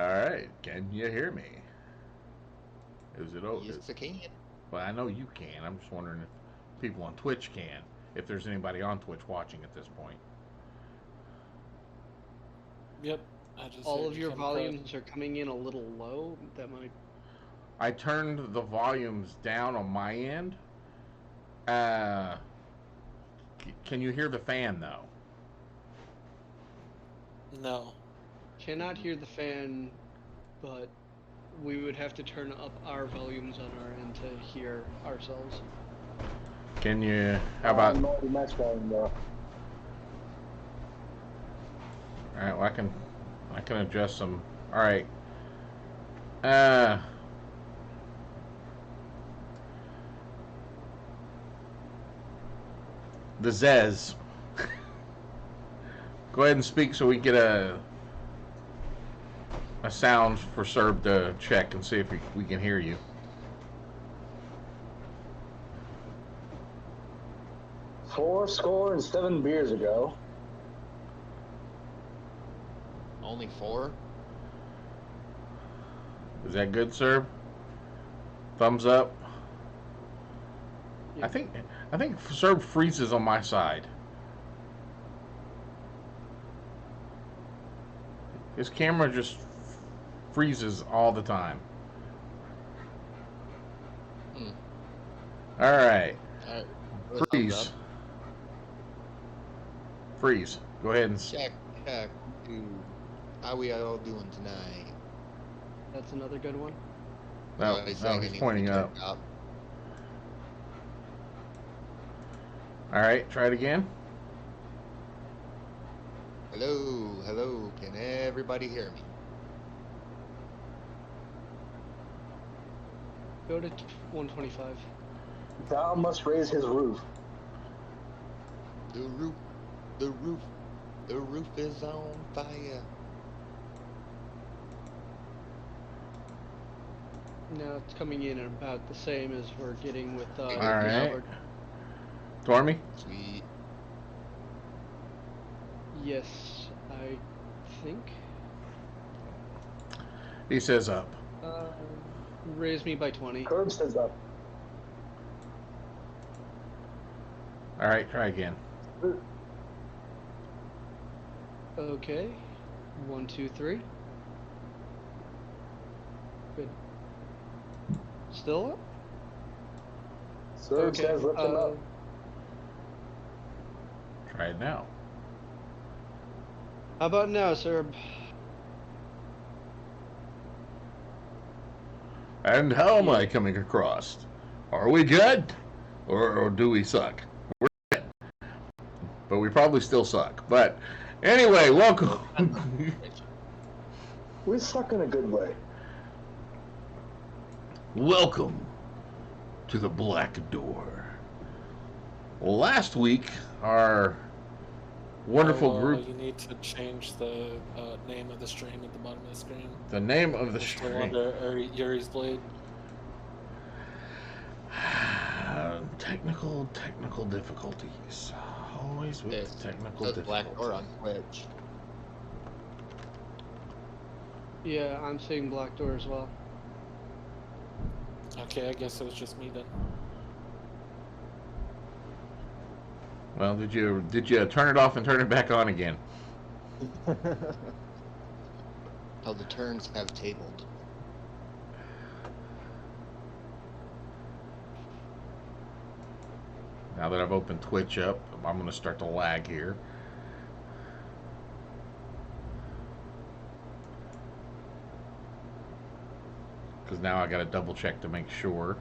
All right, can you hear me? Is it Yes, I can. well, I know you can. I'm just wondering if people on Twitch can. If there's anybody on Twitch watching at this point. Yep, I just All heard of you your come across. volumes are coming in a little low. That might. I turned the volumes down on my end. Uh, can you hear the fan though? No. Cannot hear the fan, but we would have to turn up our volumes on our end to hear ourselves. Can you? How about? I'm already max volume though. All right, well, I can adjust some. All right. The Zez. Go ahead and speak so we get a sound for Serb to check and see if we can hear you. Four score and 7 beers ago. Only 4? Is that good, Serb? Thumbs up. Yeah. I think Serb freezes on my side. His camera just freezes all the time. Hmm. All right. Alright. Freeze. Freeze. Go ahead and Check. Dude. How we all doing tonight? That's another good one. No, He's pointing up. All right, try it again. Hello. Can everybody hear me? Go to 125. Thou must raise his roof. The roof is on fire. Now it's coming in at about the same as we're getting with All right. Howard. Tormy? Sweet. Yes, I think. He says up. Raise me by 20. Curb says up. All right, try again. Okay. 1, 2, 3. Good. Still up? Serb says lift him up. Try it now. How about now, Serb? And how am I coming across? Are we good? Or do we suck? We're good. But we probably still suck. But anyway, welcome. We suck in a good way. Welcome to the Black Door. Last week, our wonderful group. You need to change the name of the stream at the bottom of the screen. The name of the It's still stream. under Yuri's Blade. Technical difficulties. Always with It's technical the difficulties. Black Door on Twitch. Yeah, I'm seeing Black Door as well. Okay, I guess it was just me then. Well, did you turn it off and turn it back on again? How the turns have tabled. Now that I've opened Twitch up, I'm going to start to lag here. Because now I got to double check to make sure.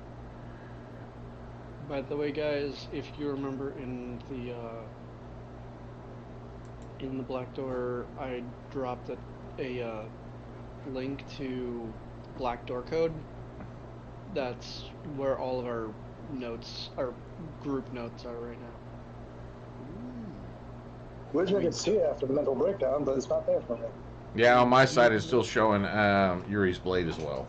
By the way, guys, if you remember in the Black Door, I dropped a link to Black Door code. That's where all of our notes, our group notes, are right now. Wish I could see it after the mental breakdown, but it's not there for me. Yeah, on my side it's still showing Yuri's Blade as well.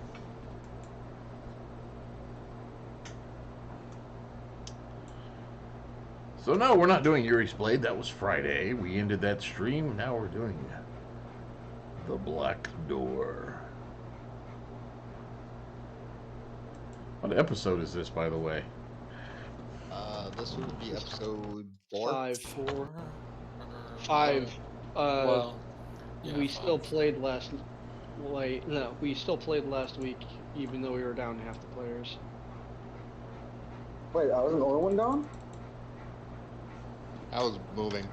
So no, we're not doing Yuri's Blade. That was Friday. We ended that stream. Now we're doing the Black Door. What episode is this, by the way? This would be episode 4. 5. 4. 5. Well, yeah, we 5. still played last. Wait, no, we still played last week, even though we were down half the players. Wait, I was the only one gone? I was moving.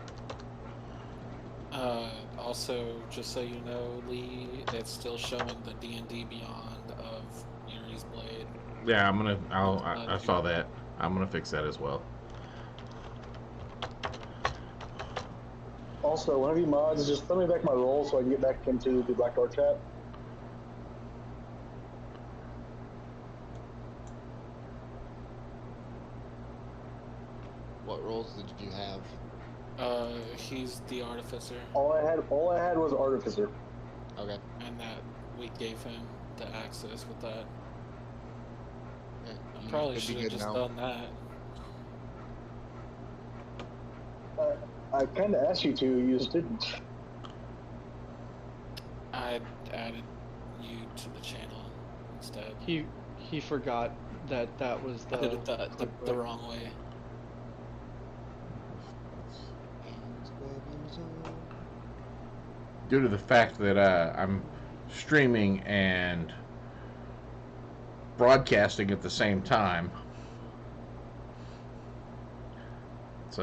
Also, just so you know, Lee, it's still showing the D&D Beyond of Yuri's Blade. Yeah, I saw that. I'm gonna fix that as well. Also, one of you mods, just throw me back my roll so I can get back into the Black Door chat. What roles did you have? He's the artificer, All I had was Artificer. Okay. and that we gave him the access with that. Yeah, you Probably could be should have good just now. done that. I kind of asked you to, you just didn't. I added you to the channel instead. He forgot that was I did the it the wrong way. Due to the fact that I'm streaming and broadcasting at the same time, it's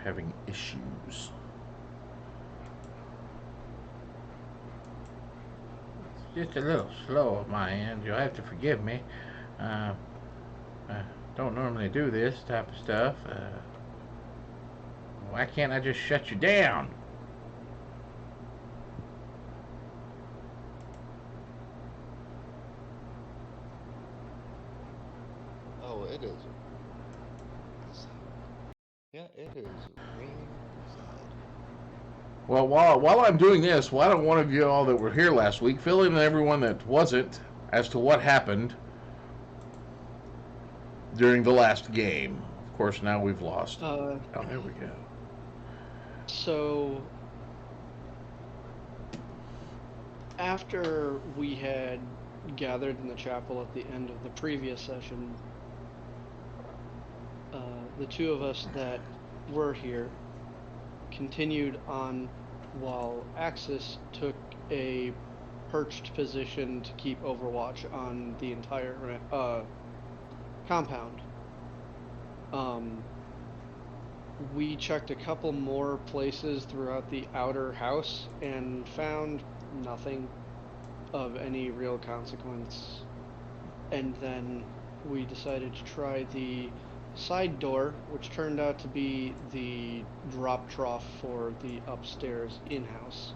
having issues. It's just a little slow at my end. You'll have to forgive me. I don't normally do this type of stuff. Why can't I just shut you down? Oh, it is. Yeah, it is. Ringside. Well, while I'm doing this, why don't one of you all that were here last week fill in everyone that wasn't as to what happened during the last game? Of course, now we've lost. Oh, there we go. So after we had gathered in the chapel at the end of the previous session, the two of us that were here continued on while Axis took a perched position to keep overwatch on the entire compound. We checked a couple more places throughout the outer house and found nothing of any real consequence. And then we decided to try the side door, which turned out to be the drop trough for the upstairs in-house.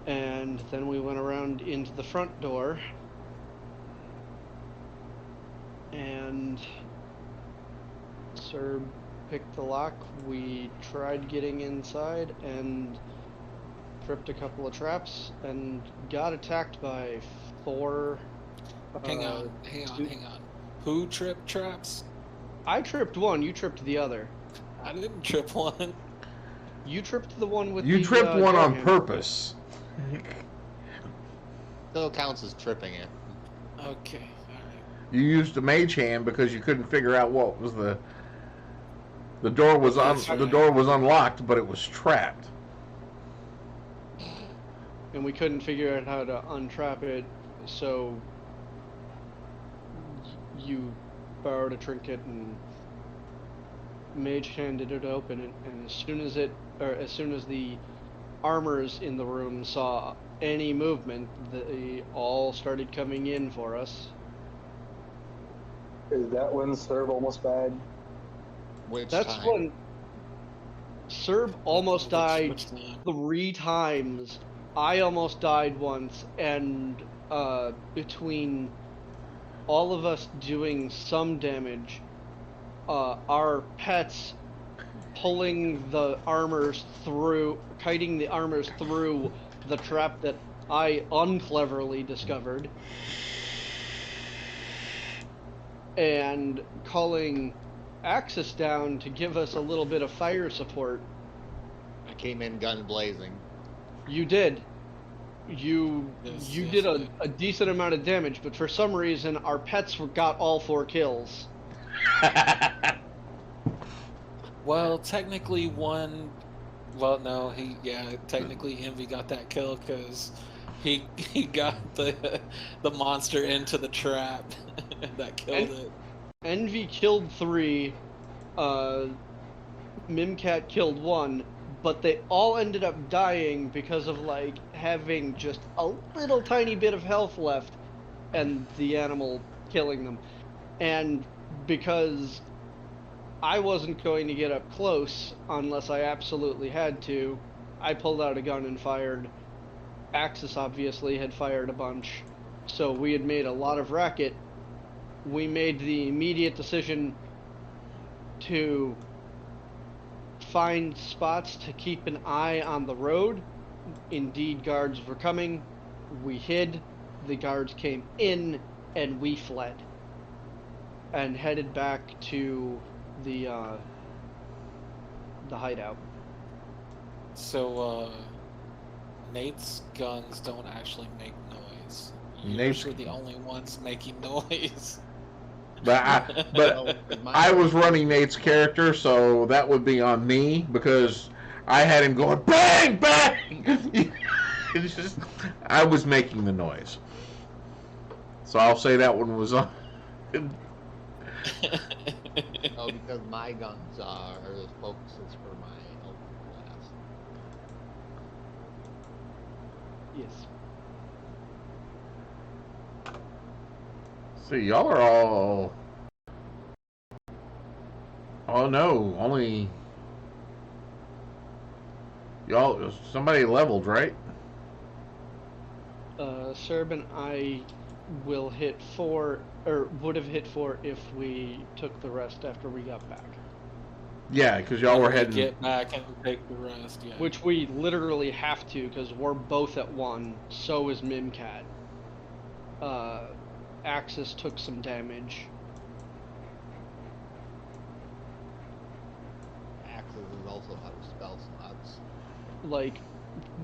And then we went around into the front door, and Sir picked the lock. We tried getting inside and tripped a couple of traps and got attacked by 4. Hang on. Who tripped traps? I tripped one, you tripped the other. I didn't trip one. You tripped the one with You the, tripped one on doorhand. purpose. Still counts as tripping it. Okay, alright. You used a mage hand because you couldn't figure out what was the door was on. That's The right. door was unlocked, but it was trapped. And we couldn't figure out how to untrap it, so you borrowed a trinket and mage handed it open, and as soon as the armors in the room saw any movement, they all started coming in for us. Is that when Serb almost died? Which That's time? when Serb almost died Which time? 3 times. I almost died once, and between all of us doing some damage, our pets pulling the armors through, kiting the armors through the trap that I uncleverly discovered, and calling Axis down to give us a little bit of fire support. I came in gun blazing. You did. You Yes, you yes, did I did. a decent amount of damage, but for some reason our pets got all 4 kills. Well, technically one. Well, no, technically Envy got that kill because he got the monster into the trap that killed it. Envy killed 3, Mimcat killed 1, but they all ended up dying because of like having just a little tiny bit of health left and the animal killing them. And because I wasn't going to get up close unless I absolutely had to, I pulled out a gun and fired. Axis obviously had fired a bunch, so we had made a lot of racket. We made the immediate decision to find spots to keep an eye on the road. Indeed, guards were coming. We hid. The guards came in, and we fled and headed back to the hideout. So Nate's guns don't actually make noise. Nate's- You're the only ones making noise. But Well, my- I was running Nate's character, so that would be on me because I had him going bang bang. It's just I was making the noise, so I'll say that one was on. Oh, because my guns are the focuses for my elder class. Yes. See, y'all are all. Oh no, only. Y'all, somebody leveled, right? Serb and I will hit 4, or would have hit 4 if we took the rest after we got back. Yeah, because y'all were We heading. Get back and take the rest. Yeah. Which we literally have to, because we're both at 1, so is Mimcat. Axis took some damage. Axis is also out of spell slots. Like,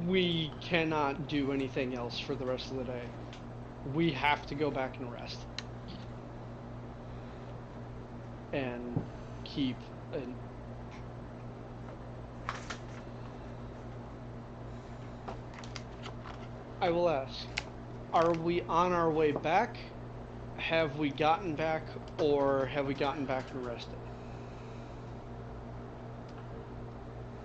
we cannot do anything else for the rest of the day. We have to go back and rest. And keep an... I will ask, are we on our way back? Have we gotten back, or have we gotten back and rested?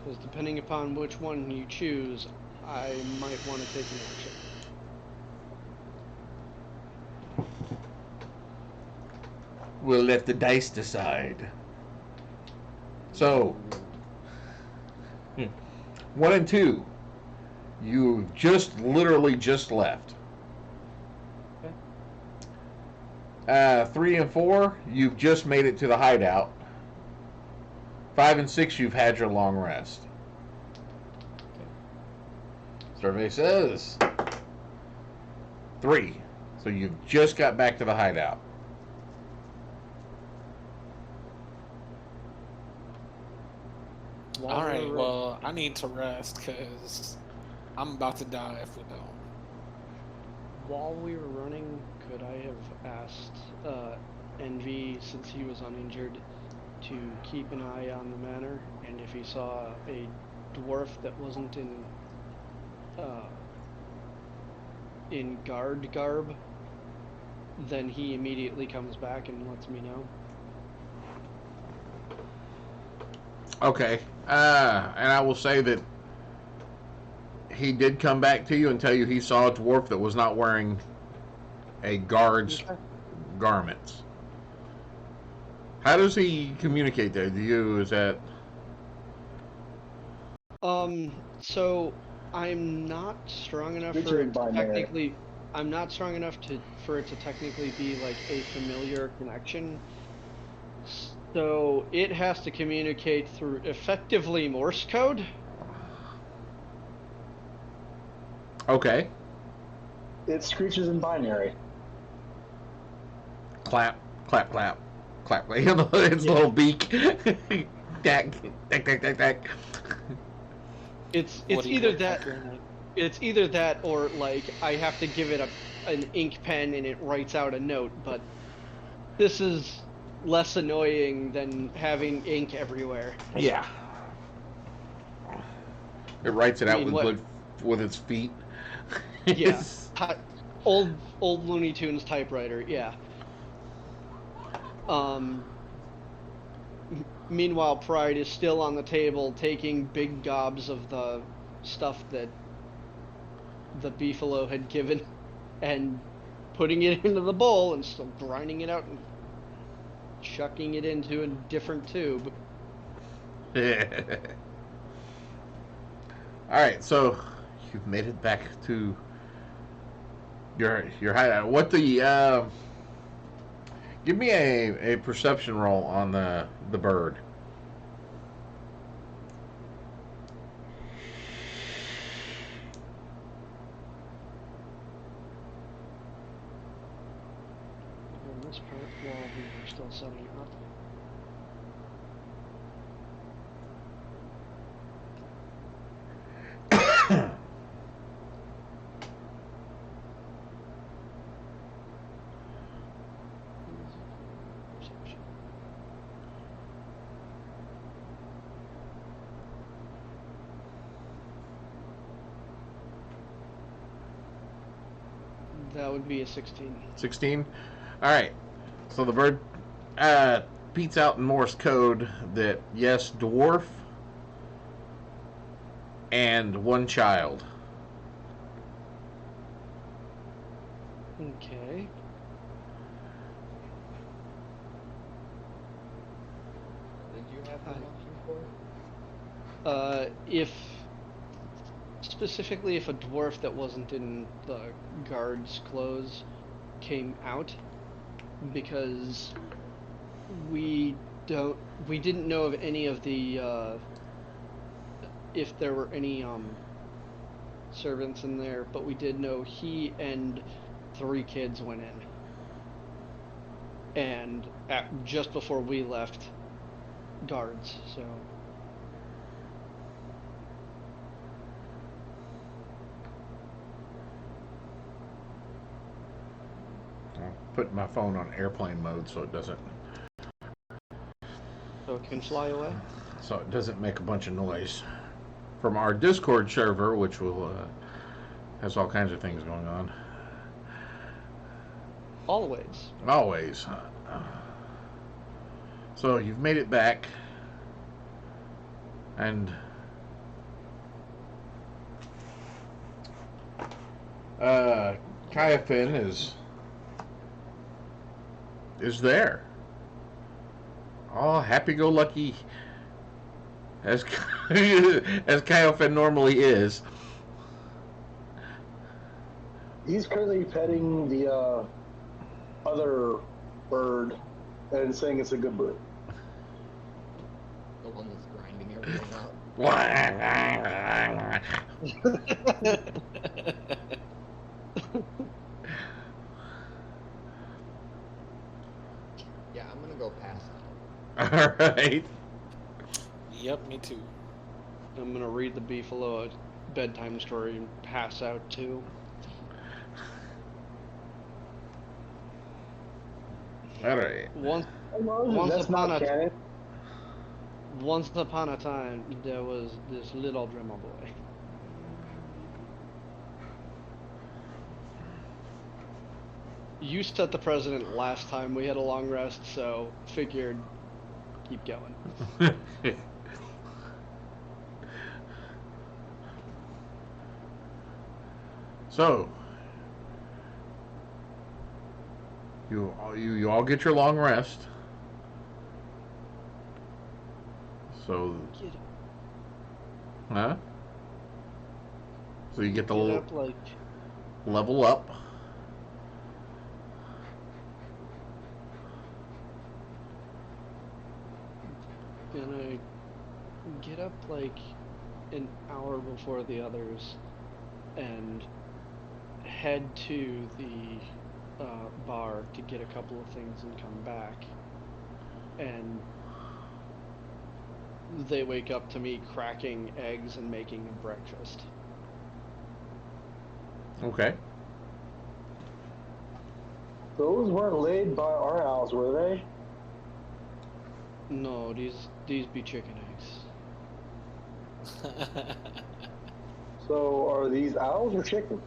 Because depending upon which one you choose, I might want to take an action. We'll let the dice decide. So, 1 and 2, you literally just left. Okay. 3 and 4, you've just made it to the hideout. 5 and 6, you've had your long rest. Survey says 3, so you've just got back to the hideout. While All right. we're- Well, I need to rest because I'm about to die if we don't. While we were running, could I have asked Envy, since he was uninjured, to keep an eye on the manor, and if he saw a dwarf that wasn't in guard garb, then he immediately comes back and lets me know. Okay. And I will say that he did come back to you and tell you he saw a dwarf that was not wearing a guard's Okay. garments. How does he communicate that to you? Is that So I'm not strong enough Which for is it to binary. technically. I'm not strong enough for it to technically be like a familiar connection. So it has to communicate through effectively Morse code. Okay. It screeches in binary. Clap, clap, clap, clap. Its little beak. Tack, tack, tack, tack, tack. It's What do you either call that. Pac-Man? It's either that or like I have to give it an ink pen and it writes out a note. But this is less annoying than having ink everywhere. Yeah. It writes it I out mean, with its feet. Yeah. Old Looney Tunes typewriter. Yeah. Meanwhile, Pride is still on the table taking big gobs of the stuff that the Beefalo had given and putting it into the bowl and still grinding it out and chucking it into a different tube. Alright, so you've made it back to your hideout. What the give me a perception roll on the bird. In this part, while we were still setting up. Perception. That would be a 16. 16? Alright. So the bird beats out in Morse code that yes, dwarf and one child. Okay. Did you have that option for? If specifically if a dwarf that wasn't in the guard's clothes came out, because we didn't know of any of the if there were any servants in there, but we did know he and 3 kids went in, and just before we left, guards. So I'll put my phone on airplane mode so it doesn't can fly away. make a bunch of noise. From our Discord server, which will has all kinds of things going on. Always. Always. So you've made it back, and Kayafin is there. Oh, happy-go-lucky as as Kayafin normally is. He's currently petting the other bird and saying it's a good bird. The one that's grinding everything out. Yeah, I'm gonna go pass out. All right. Yep, me too. I'm gonna read the Beefalo a bedtime story and pass out too. All right. Once That's upon not a canon. Once upon a time, there was this little drummer boy. You set the president last time we had a long rest, so figured keep going. So you all get your long rest. So, huh? So you get the Get up like level up. And I get up like an hour before the others and head to the bar to get a couple of things and come back. And they wake up to me cracking eggs and making a breakfast. Okay. Those weren't laid by our owls, were they? No, these be chicken eggs. So are these owls or chickens?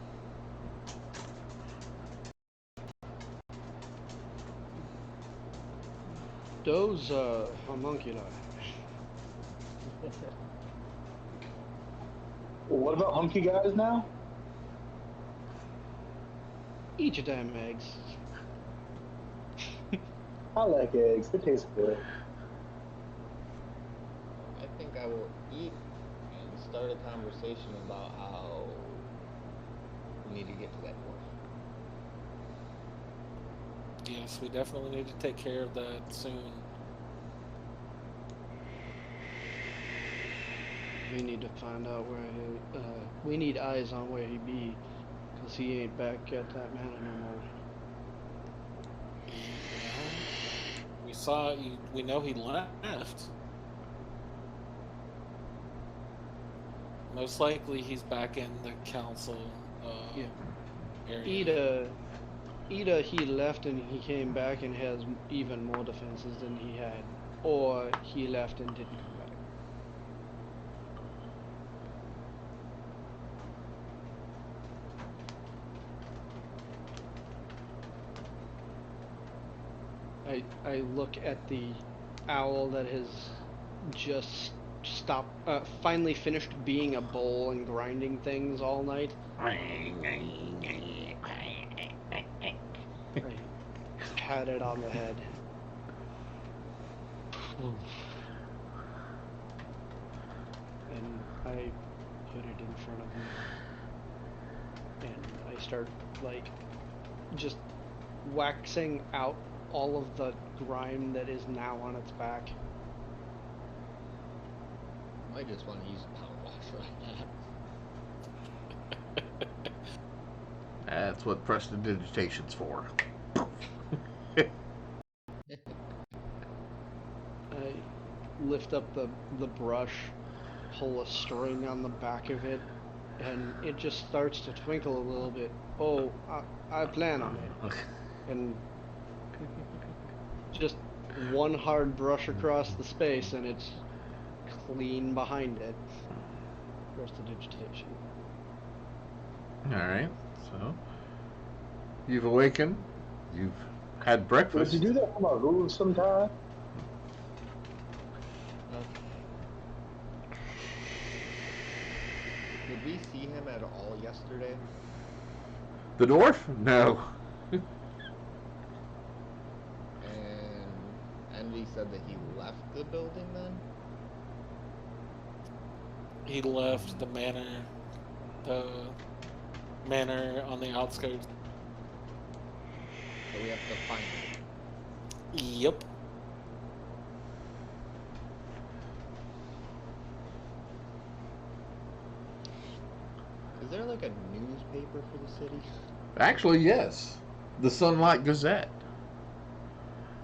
Those homunculi. What about hunky guys now? Eat your damn eggs. I like eggs. They taste good. I think I will eat and start a conversation about how we need to get to that dwarf. Yes, we definitely need to take care of that soon. We need to find out where he. We need eyes on where he be, 'cause he ain't back at that manor no more. We saw you. We know he left. Most likely, he's back in the council Yeah. area. Either he left and he came back and has even more defenses than he had, or he left and didn't come back. I look at the owl that has just finally finished being a bowl and grinding things all night. I pat it on the head. And I put it in front of him. And I start, like, just waxing out all of the grime that is now on its back. I just want to use a power wash right now. That's what prestidigitation's for. I lift up the brush, pull a string on the back of it, and it just starts to twinkle a little bit. Oh, I plan on it. And just one hard brush across the space and it's clean behind it. Prestidigitation. Alright, so you've awakened, you've had Would breakfast. you do that for my rules sometime? Did we see him at all yesterday? The dwarf? No. And Envy said that he left the building then? He left the manor on the outskirts. So we have to find him. Yep. Is there like a newspaper for the city? Actually, yes. The Sunlight Gazette.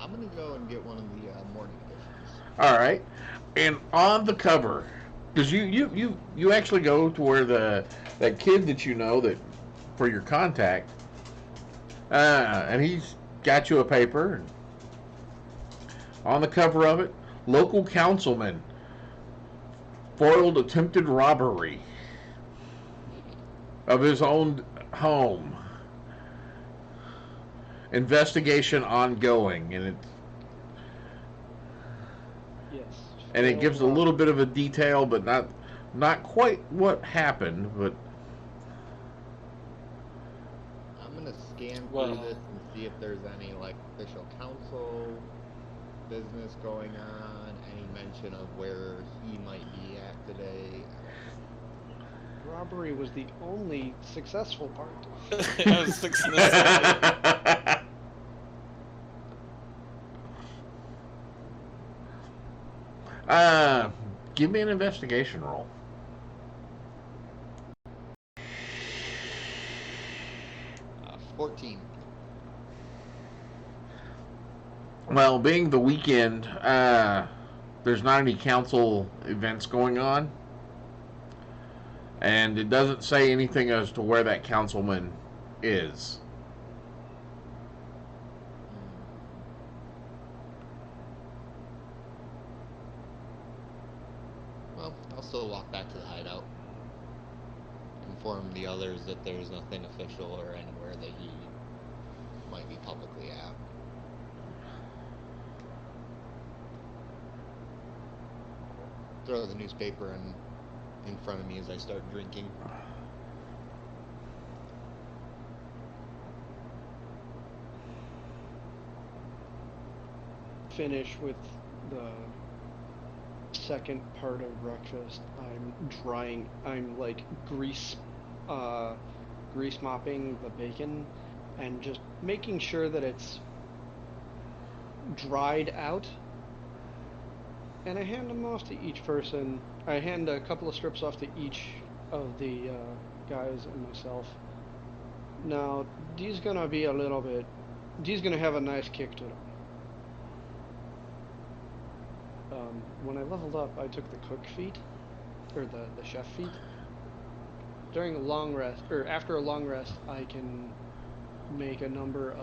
I'm gonna go and get one of the morning editions. Alright. And on the cover, because you actually go to where that kid that you know that for your contact, and he's got you a paper. And on the cover of it, local councilman foiled attempted robbery of his own home. Investigation ongoing, and it gives a little bit of a detail, but not quite what happened. But I'm gonna scan Well- through this and see if there's any like official council business going on, any mention of where he might be at today. Robbery was the only successful part. I was fixing to say. Give me an investigation roll. 14. Well, being the weekend, there's not any council events going on, and it doesn't say anything as to where that councilman is. Well, I'll still walk back to the hideout. Inform the others that there's nothing official or anywhere that he might be publicly at. Throw the newspaper in front of me as I start drinking. Finish with the second part of breakfast. I'm like grease mopping the bacon and just making sure that it's dried out. And I hand them off to each person. I hand a couple of strips off to each of the guys and myself. Now, these gonna have a nice kick to them. When I leveled up, I took the cook feat, or the chef feat. During a long rest, or after a long rest, I can make a number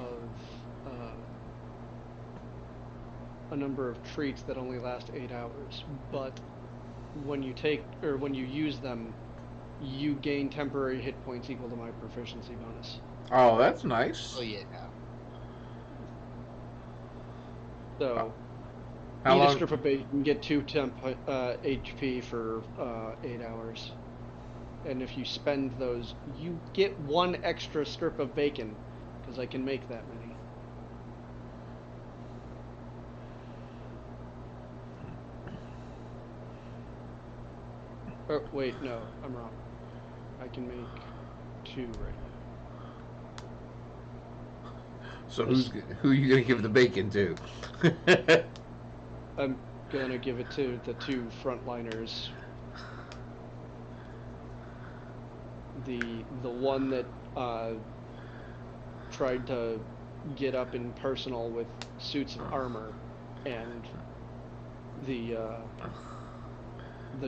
of treats that only last 8 hours. But when you use them, you gain temporary hit points equal to my proficiency bonus. Oh, that's nice. Oh yeah. So. How Eat long? a strip of bacon, get 2 temp HP for 8 hours. And if you spend those, you get 1 extra strip of bacon, because I can make that many. Oh, wait, no, I'm wrong. I can make 2 right now. So who are you gonna give the bacon to? I'm gonna give it to the 2 frontliners. The one that tried to get up in personal with suits of armor, and the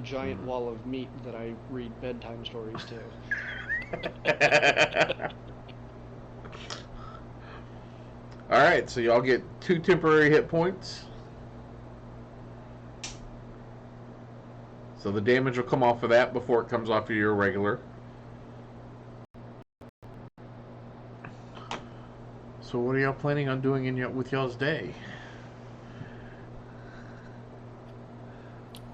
giant wall of meat that I read bedtime stories to. All right, so y'all get 2 temporary hit points. So the damage will come off of that before it comes off of your regular. So what are y'all planning on doing with y'all's day?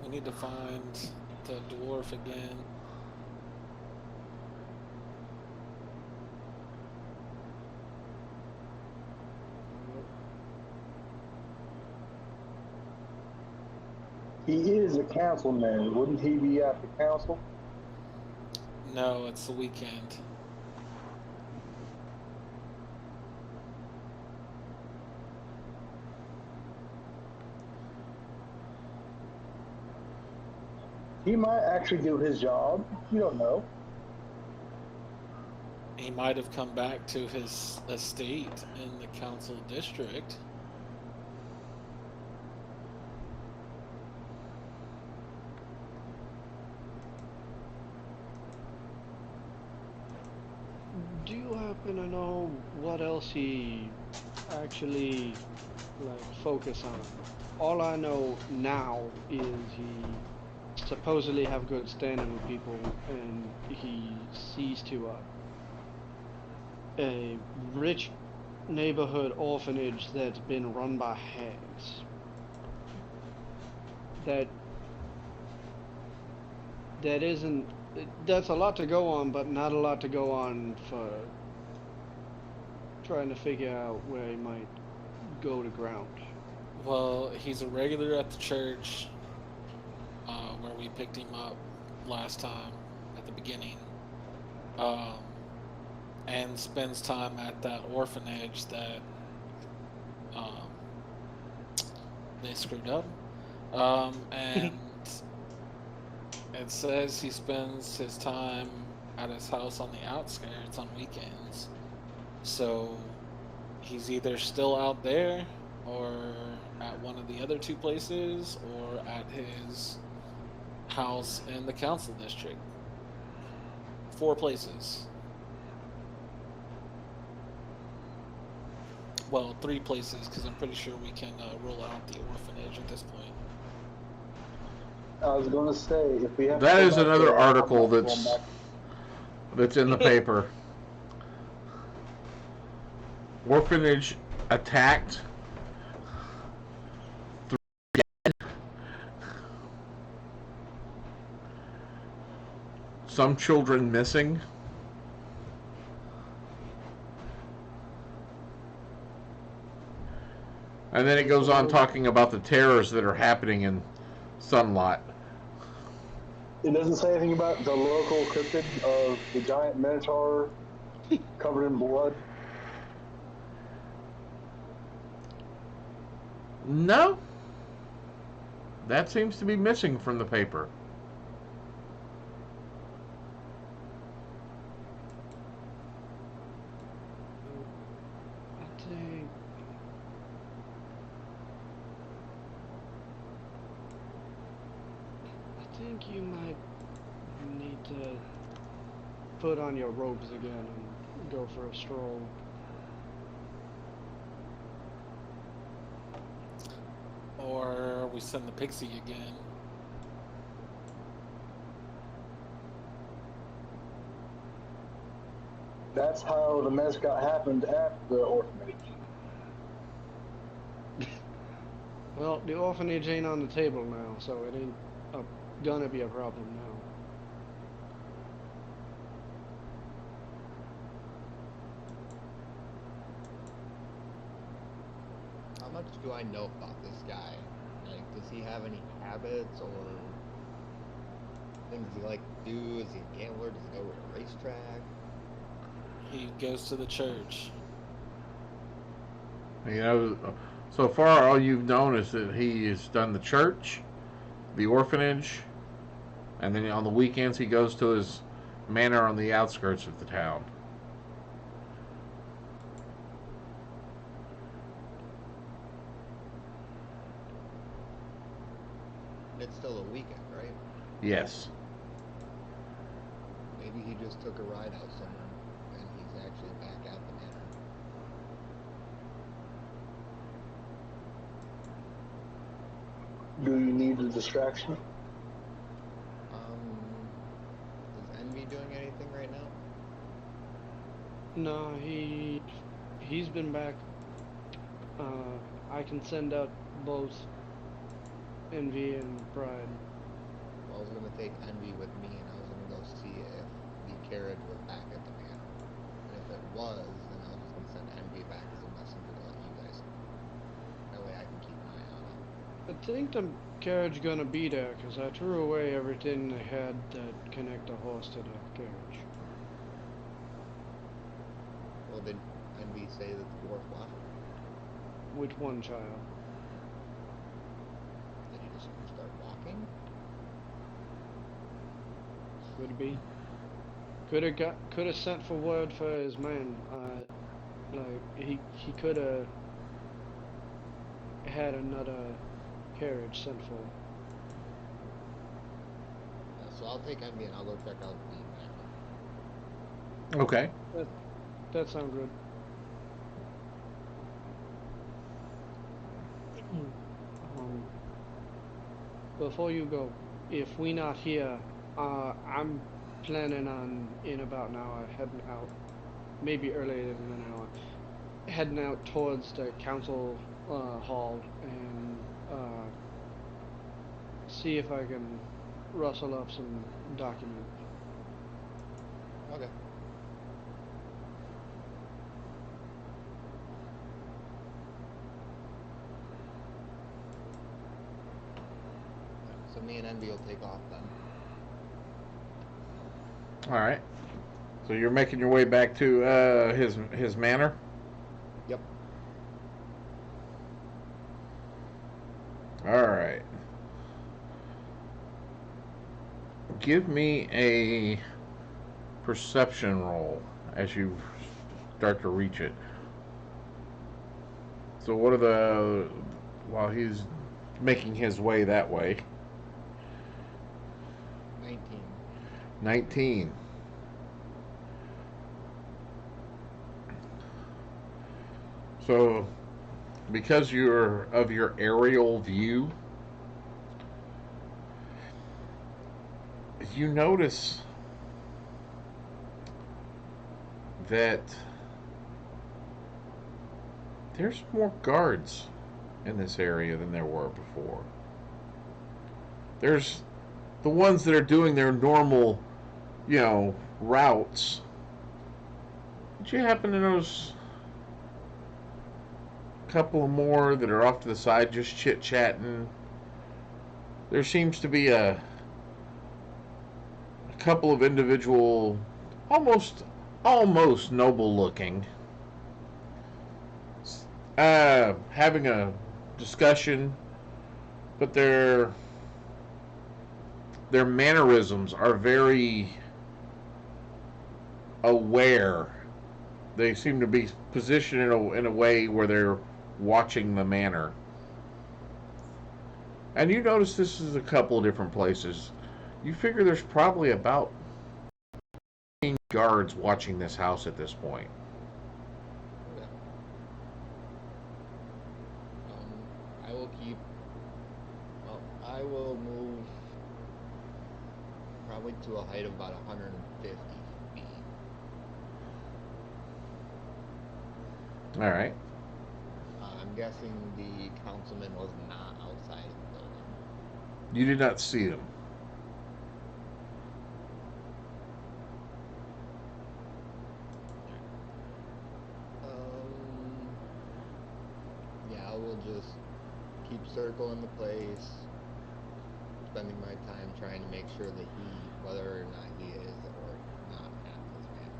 We need to find the dwarf again. He is a councilman. Wouldn't he be at the council? No, it's the weekend. He might actually do his job. You don't know. He might have come back to his estate in the council district. Do you happen to know what else he actually focus on? All I know now is he supposedly have good standing with people, and he sees to a rich neighborhood orphanage that's been run by hags. That's a lot to go on, but not a lot to go on for trying to figure out where he might go to ground. Well, he's a regular at the church where we picked him up last time at the beginning, and spends time at that orphanage that they screwed up. And it says he spends his time at his house on the outskirts on weekends. So he's either still out there or at one of the other two places or at his house in the council district. 4 places. Well, 3 places, because I'm pretty sure we can rule out the orphanage at this point. I was going to say, if we have That to go is back another there, I'm article not going that's back. in the paper. Orphanage attacked. Some children missing. And then it goes on talking about the terrors that are happening in Sunlot. It doesn't say anything about the local cryptid of the giant minotaur covered in blood. No. That seems to be missing from the paper. I think you might need to put on your robes again and go for a stroll. Or we send the pixie again. That's how the mascot happened at the orphanage. Well, the orphanage ain't on the table now, so it ain't gonna be a problem now. How much do I know about this guy? Like, does he have any habits or things he like to do? Is he a gambler? Does he go to a racetrack? He goes to the church. You know, so far all you've known is that he has done the church, the orphanage, and then on the weekends he goes to his manor on the outskirts of the town. It's still a weekend, right? Yes. Maybe he just took a ride out somewhere and he's actually back at the manor. Do you need a distraction? Is Envy doing anything right now? No, he's been back. I can send out both Envy and Pride. Well, I was gonna take Envy with me and I was gonna go see if the carriage was back at the manor. And if it was, then I was just gonna send Envy back as a messenger to let you guys know. That way I can keep an eye on it. I think the carriage gonna be there, 'cause I threw away everything they had that connect a horse to the carriage. Well, did Envy say that the dwarf left? With one child. Did he just start walking? Could be. Could have sent for word for his man. Like he could have had another carriage sent for. Yeah, so I'll take Envy and I'll go check out the manor. Okay. That sounds good. Before you go, if we not here, I'm planning on in about an hour heading out, maybe earlier than an hour, heading out towards the council hall and see if I can rustle up some documents. Okay. So me and Envy will take off then. All right. So you're making your way back to his manor. Yep. All right. give me a perception roll as you start to reach it. So what are the while he's making his way that way? 19. 19. So because you're of your aerial view, you notice that there's more guards in this area than there were before. There's the ones that are doing their normal, routes. Did you happen to notice a couple more that are off to the side just chit-chatting? There seems to be a couple of individual, almost noble looking, having a discussion, but their mannerisms are very aware. They seem to be positioned in a way where they're watching the manner. And you notice this is a couple of different places. You figure there's probably about 15 guards watching this house at this point. Okay. I will keep. Well, I will move probably to a height of about 150 feet. All right. I'm guessing the councilman was not outside of the building. You did not see them. Yeah, I will just keep circling the place, spending my time trying to make sure that whether or not he is or not at this manor.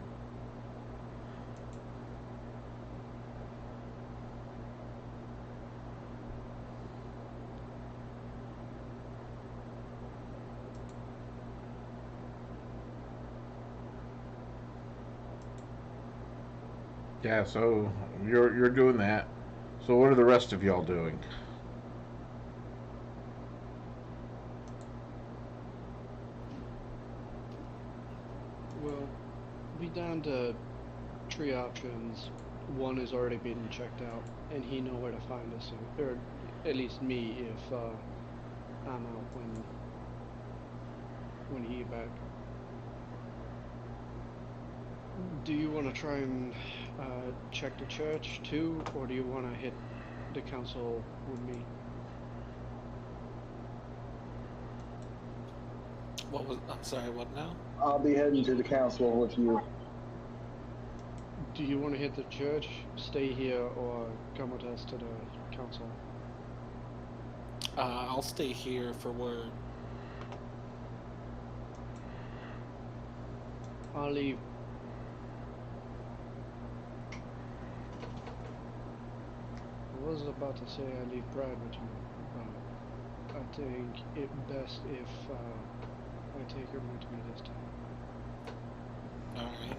Yeah, so you're doing that. So what are the rest of y'all doing? Well, we down to 3 options. One has already been checked out, and he know where to find us, or at least me if I'm out when he back. Do you want to try and check the church too, or do you want to hit the council with me? I'm sorry, what now? I'll be heading to the council with you. Do you want to hit the church, stay here, or come with us to the council? I'll stay here for word. I'll leave. I was about to say I leave Brad with you, but I think it best if I take him with me this time. Alright.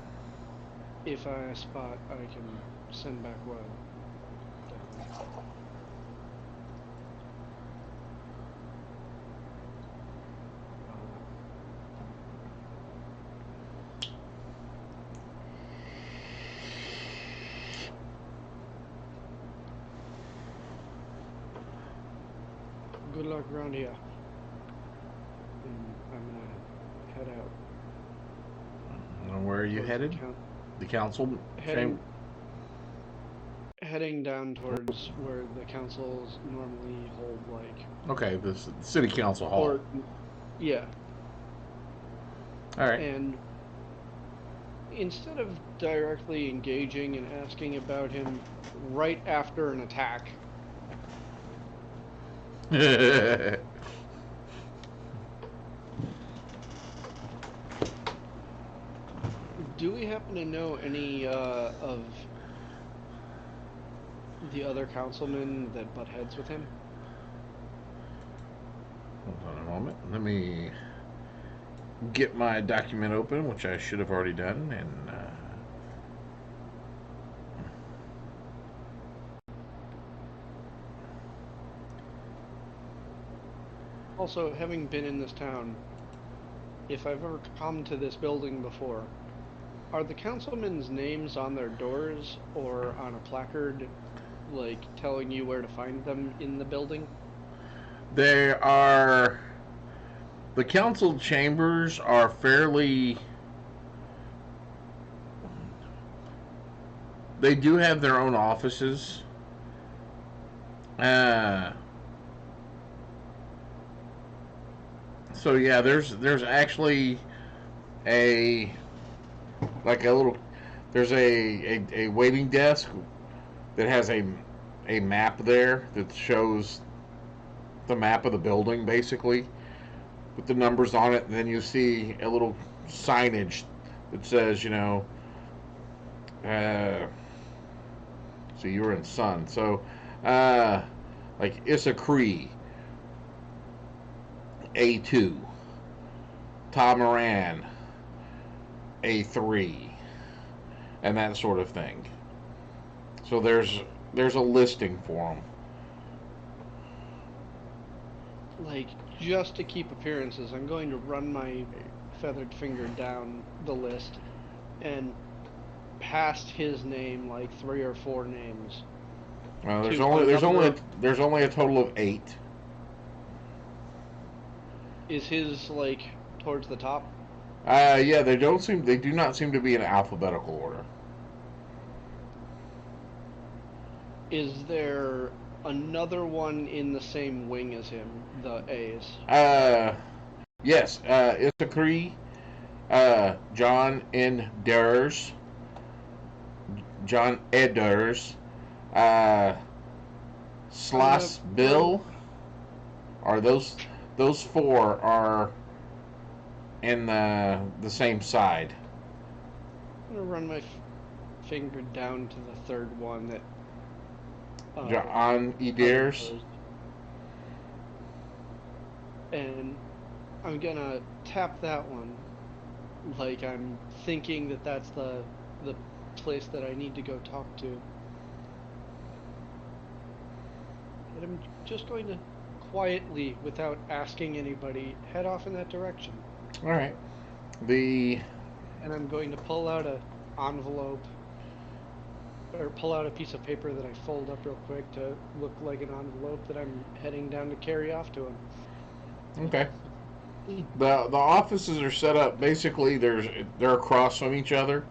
If I spot, I can send back word. Good luck around here. And I'm gonna head out. And where are you towards the headed? The council heading down towards where the councils normally hold, like. Okay, the city council hall. Or, yeah. All right. And instead of directly engaging and asking about him right after an attack, do we happen to know any of the other councilmen that butt heads with him? Hold on a moment. Let me get my document open, which I should have already done, and Also, having been in this town, if I've ever come to this building before, are the councilmen's names on their doors or on a placard, like telling you where to find them in the building? there are the council chambers are fairly. They do have their own offices. Uh, so yeah, there's actually a like a little there's a waiting desk that has a map there that shows the map of the building basically with the numbers on it, and then you see a little signage that says, uh, so you were in Sun, so like Issa Cree, A2, Tom Moran, A3, and that sort of thing. So there's a listing for them. Like, just to keep appearances, I'm going to run my feathered finger down the list and past his name like 3 or 4 names. There's To only a there's number only of- there's only a total of 8. Is his like towards the top? Yeah, they do not seem to be in alphabetical order. Is there another one in the same wing as him, the A's? Yes, Issachar, John N. Durs, John Eders, Slas Bill. Are those 4 are in the same side? I'm gonna run my finger down to the third one that. John Eders. Unopposed. And I'm gonna tap that one, like I'm thinking that that's the place that I need to go talk to. And I'm just going to quietly, without asking anybody, head off in that direction. All right. The And I'm going to pull out a envelope, or pull out a piece of paper that I fold up real quick to look like an envelope that I'm heading down to carry off to him. Okay. The offices are set up basically. They're across from each other.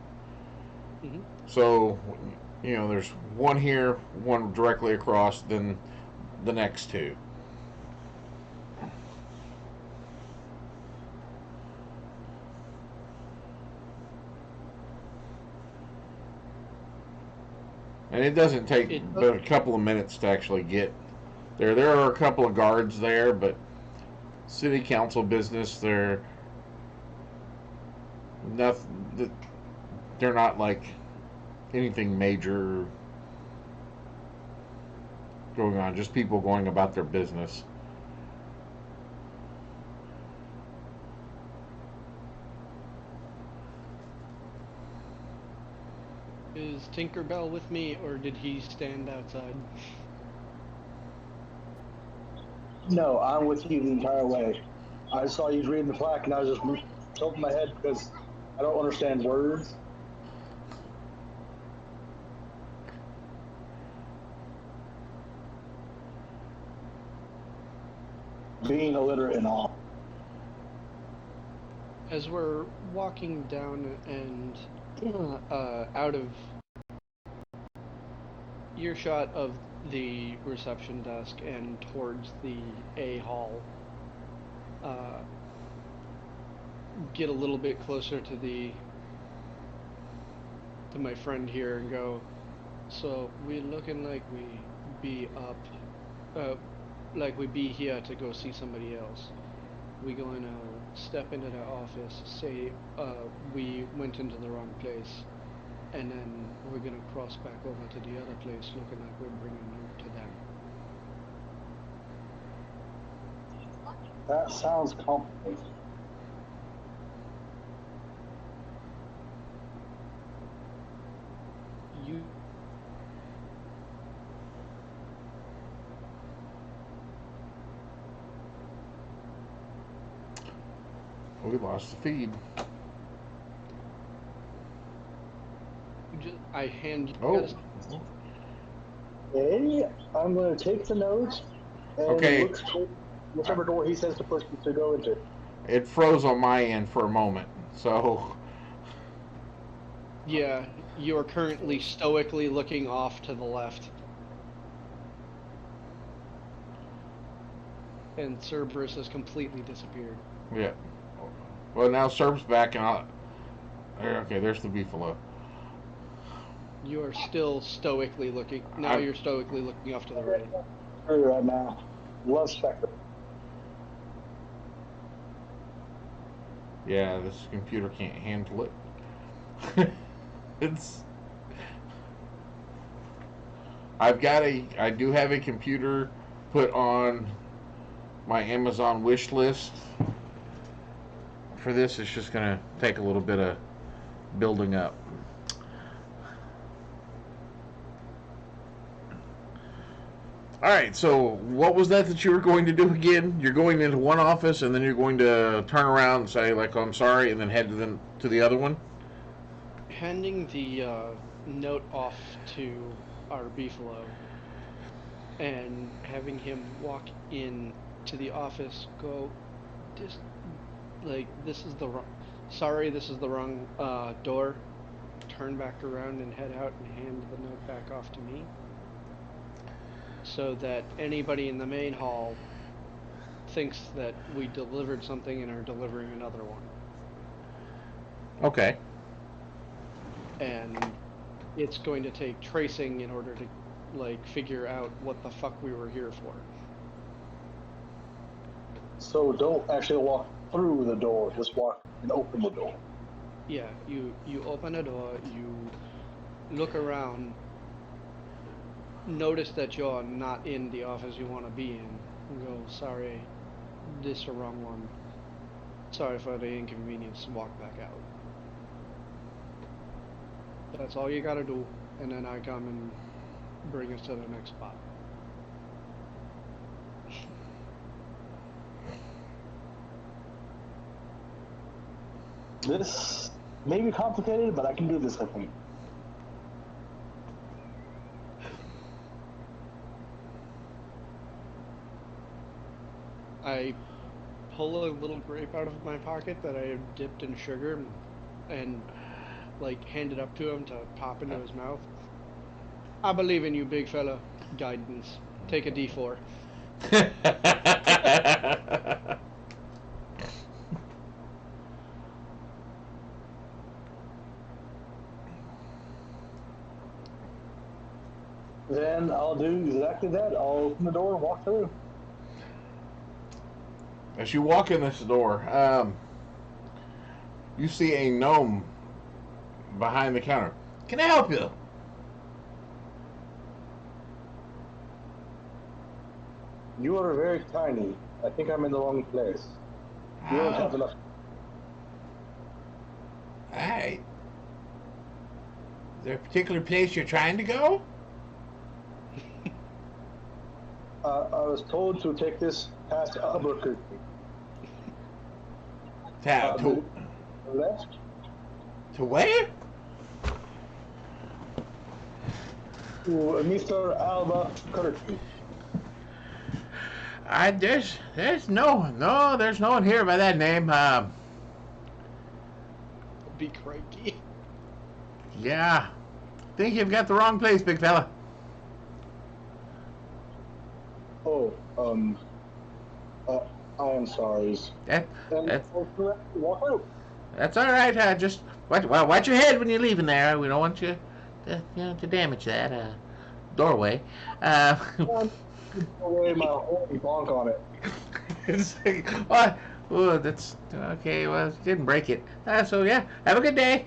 Mhm. So, there's one here, one directly across, then the next 2. And it doesn't take It but a couple of minutes to actually get there. There are a couple of guards there, but city council business, they're nothing. They're not like anything major going on. Just people going about their business. Is Tinkerbell with me, or did he stand outside? No, I'm with you the entire way. I saw you reading the plaque, and I was just tilting my head because I don't understand words. Being illiterate and all. As we're walking down and out of earshot of the reception desk and towards the A hall, get a little bit closer to my friend here and go, so we're looking like we be like we be here to go see somebody else. We going to step into the office, say we went into the wrong place, and then we're going to cross back over to the other place looking like we're bringing loot to them. That sounds complicated. We lost the feed. I hand you Oh. guys. Hey, I'm going to take the notes and Okay. look straight whichever door he says to push me to go into. It froze on my end for a moment. So, Yeah, you are currently stoically looking off to the left. And Cerberus has completely disappeared. yeah. Well, now Serb's back and okay, there's the beefalo. You are still stoically looking. Now I'm- you're stoically looking off to the right. Right now. Love Spectre. Yeah, this computer can't handle it. It's. I do have a computer put on my Amazon wish list. For this, it's just gonna take a little bit of building up. All right, so what was that you were going to do again? You're going into one office and then you're going to turn around and say like, oh, "I'm sorry," and then head to the other one. Handing the note off to our beefalo and having him walk in to the office, go, this is the wrong. Sorry, this is the wrong door. Turn back around and head out and hand the note back off to me, so that anybody in the main hall thinks that we delivered something and are delivering another one. Okay. And it's going to take tracing in order to figure out what the fuck we were here for. So don't actually walk through the door, just walk and open the door. Yeah, you open a door, you look around, notice that you're not in the office you want to be in, and go, sorry, this is the wrong one. Sorry for the inconvenience, and walk back out. That's all you gotta do, and then I come and bring us to the next spot. This may be complicated, but I can do this, I think. I pull a little grape out of my pocket that I have dipped in sugar and hand it up to him to pop into his mouth. I believe in you, big fella. Guidance. Take a D4. Then I'll do exactly that. I'll open the door and walk through. As you walk in this door, you see a gnome behind the counter. Can I help you? You are very tiny. I think I'm in the wrong place. You don't have enough. Alright. Is there a particular place you're trying to go? I was told to take this past Albuquerque. To Left? to where? To Mr. Albuquerque. There's no one here by that name. Be cranky. Yeah. Think you've got the wrong place, big fella. Oh, I am sorry. That, And that's walk through. that's all right. Just watch your head when you're leaving there. We don't want you to damage that doorway. Away my whole bonk on it. It's like, oh, that's okay. Well, didn't break it. So yeah, have a good day.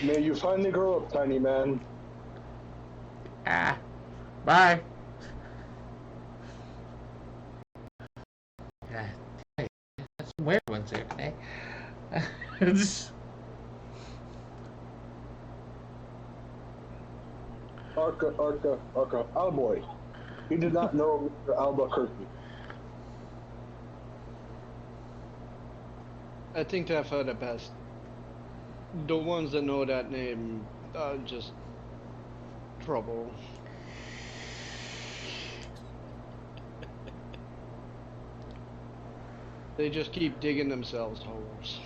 May you finally grow up, tiny man. Bye. That's some weird ones there today. Arca, oh boy. He did not know Mr. Albuquerque. I think that for the best. The ones that know that name are just trouble. They just keep digging themselves holes.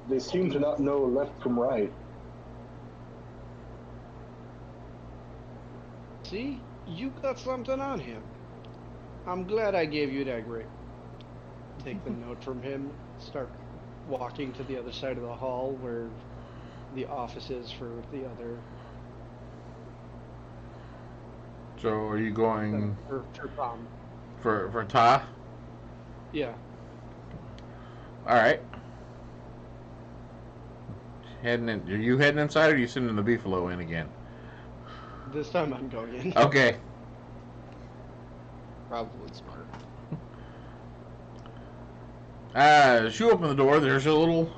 They seem to not know left from right. See? You got something on him. I'm glad I gave you that grip. Take the note from him, start walking to the other side of the hall where the office is for the other. So are you going For Tom. for Ta? Yeah. All right. Heading in. Are you heading inside, or are you sending the beefalo in again? This time I'm going in. Okay. Probably smart. As you open the door, there's a little,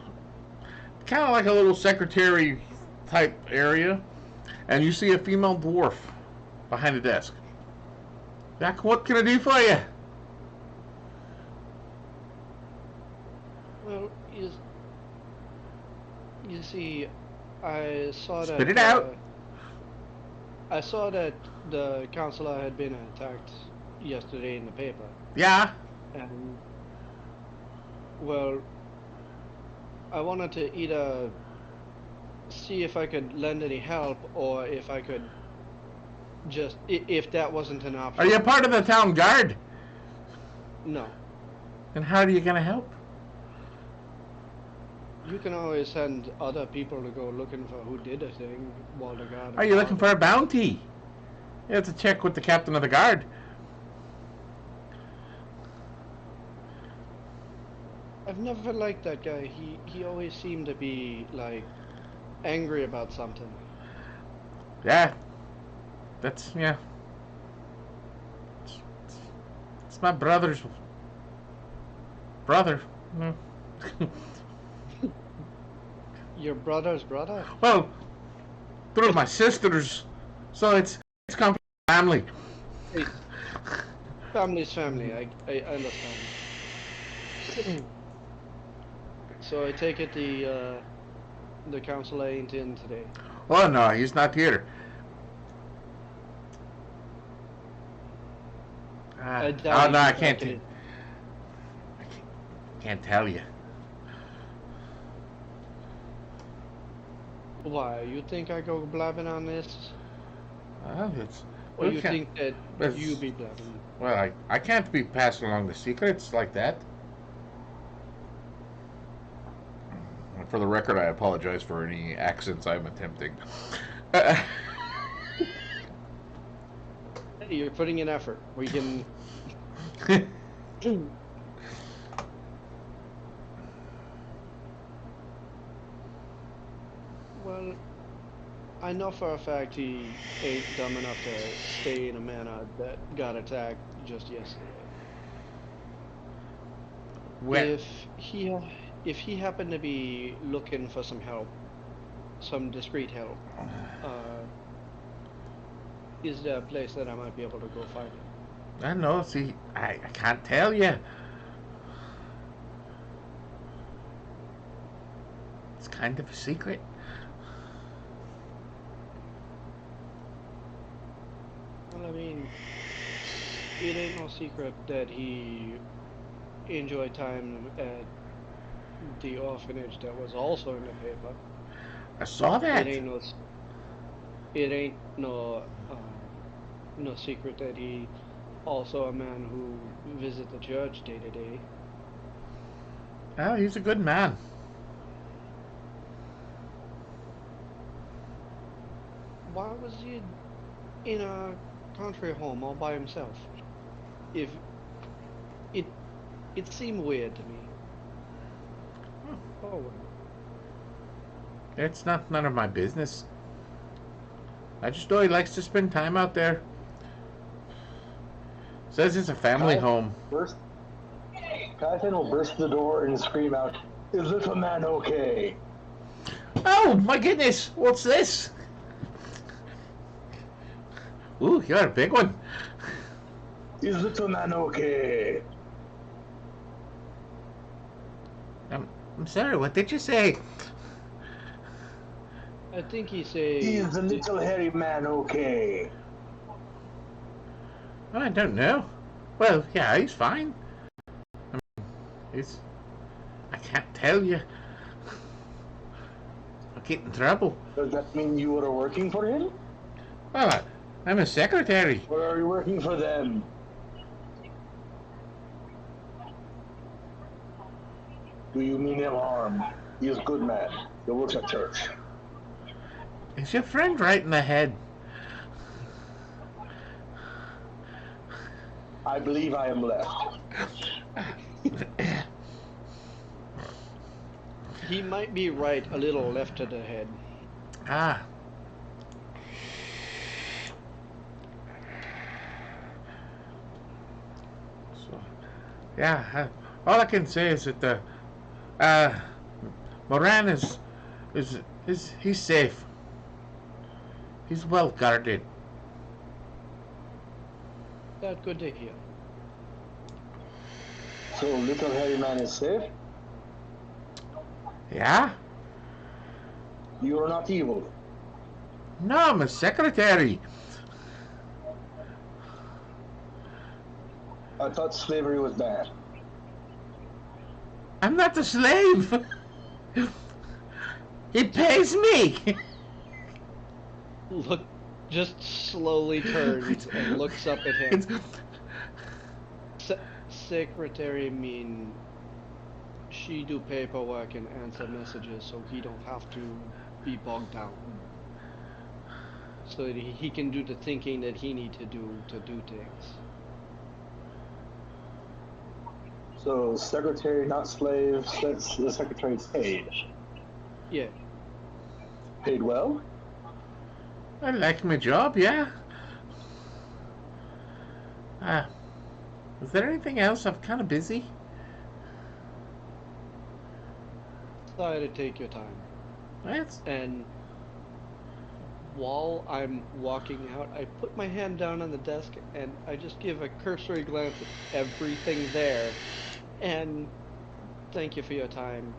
kind of like a little secretary type area, and you see a female dwarf behind a desk. Jack, what can I do for you? Well, you see, I saw that. Spit it out. I saw that the consulate had been attacked yesterday in the paper, Yeah. and well, I wanted to either see if I could lend any help, or if I could just, if that wasn't an option. Are you a part of the town guard? No. And how are you gonna help? You can always send other people to go looking for who did a thing while the guard. Are you looking for a bounty? You have to check with the captain of the guard. I've never liked that guy. He always seemed to be like angry about something. Yeah. That's, yeah. It's my brother's brother. Mm. Your brother's brother? Well, through my sisters, so it's come from family. Hey, family's family. I understand. So I take it the council ain't in today. Oh no, he's not here. I doubt Oh he's no, I back can't. in. Can't tell you. Why? You think I go blabbing on this? Well, it's. Or well, you can't- think that it's- you be blabbing? Well, I can't be passing along the secrets like that. For the record, I apologize for any accents I'm attempting. Hey, you're putting in effort. We can. Well, I know for a fact he ain't dumb enough to stay in a manor that got attacked just yesterday. When, If he happened to be looking for some help, some discreet help, is there a place that I might be able to go find him? I don't know. See, I can't tell you. It's kind of a secret. Well, I mean, it ain't no secret that he enjoyed time at the orphanage that was also in the paper. I saw that. It ain't no no secret that he also a man who visits the church day to day. Oh, he's a good man. Why was he in a country home all by himself? If it seemed weird to me. Oh, well. It's none of my business. I just know he likes to spend time out there. Says it's a family home. Patton will burst the door and scream out, "Is this a man okay?" Oh my goodness! What's this? Ooh, you're a big one. Is little man okay? I'm sorry, what did you say? I think he say. Is the little hairy man okay? Oh, I don't know. Well, yeah, he's fine. I mean, I can't tell you. I'll get in trouble. Does that mean you are working for him? Well, I'm a secretary. Or are you working for them? Do you mean him harm? He is a good man. He works at church. Is your friend right in the head? I believe I am left. He might be right a little left of the head. Ah. So, yeah, all I can say is that Moran is he's safe. He's well guarded. That's good to hear. So little hairy man is safe? Yeah? You are not evil. No, I'm a secretary. I thought slavery was bad. I'm not a slave. He pays me. Look, just slowly turns and looks up at him. Secretary mean she do paperwork and answer messages so he don't have to be bogged down. So that he can do the thinking that he need to do things. So secretary, not slave. The secretary's paid. Yeah. Paid well? I like my job, yeah. Is there anything else? I'm kind of busy. Try to take your time. That's And while I'm walking out, I put my hand down on the desk and I just give a cursory glance at everything there. And thank you for your time.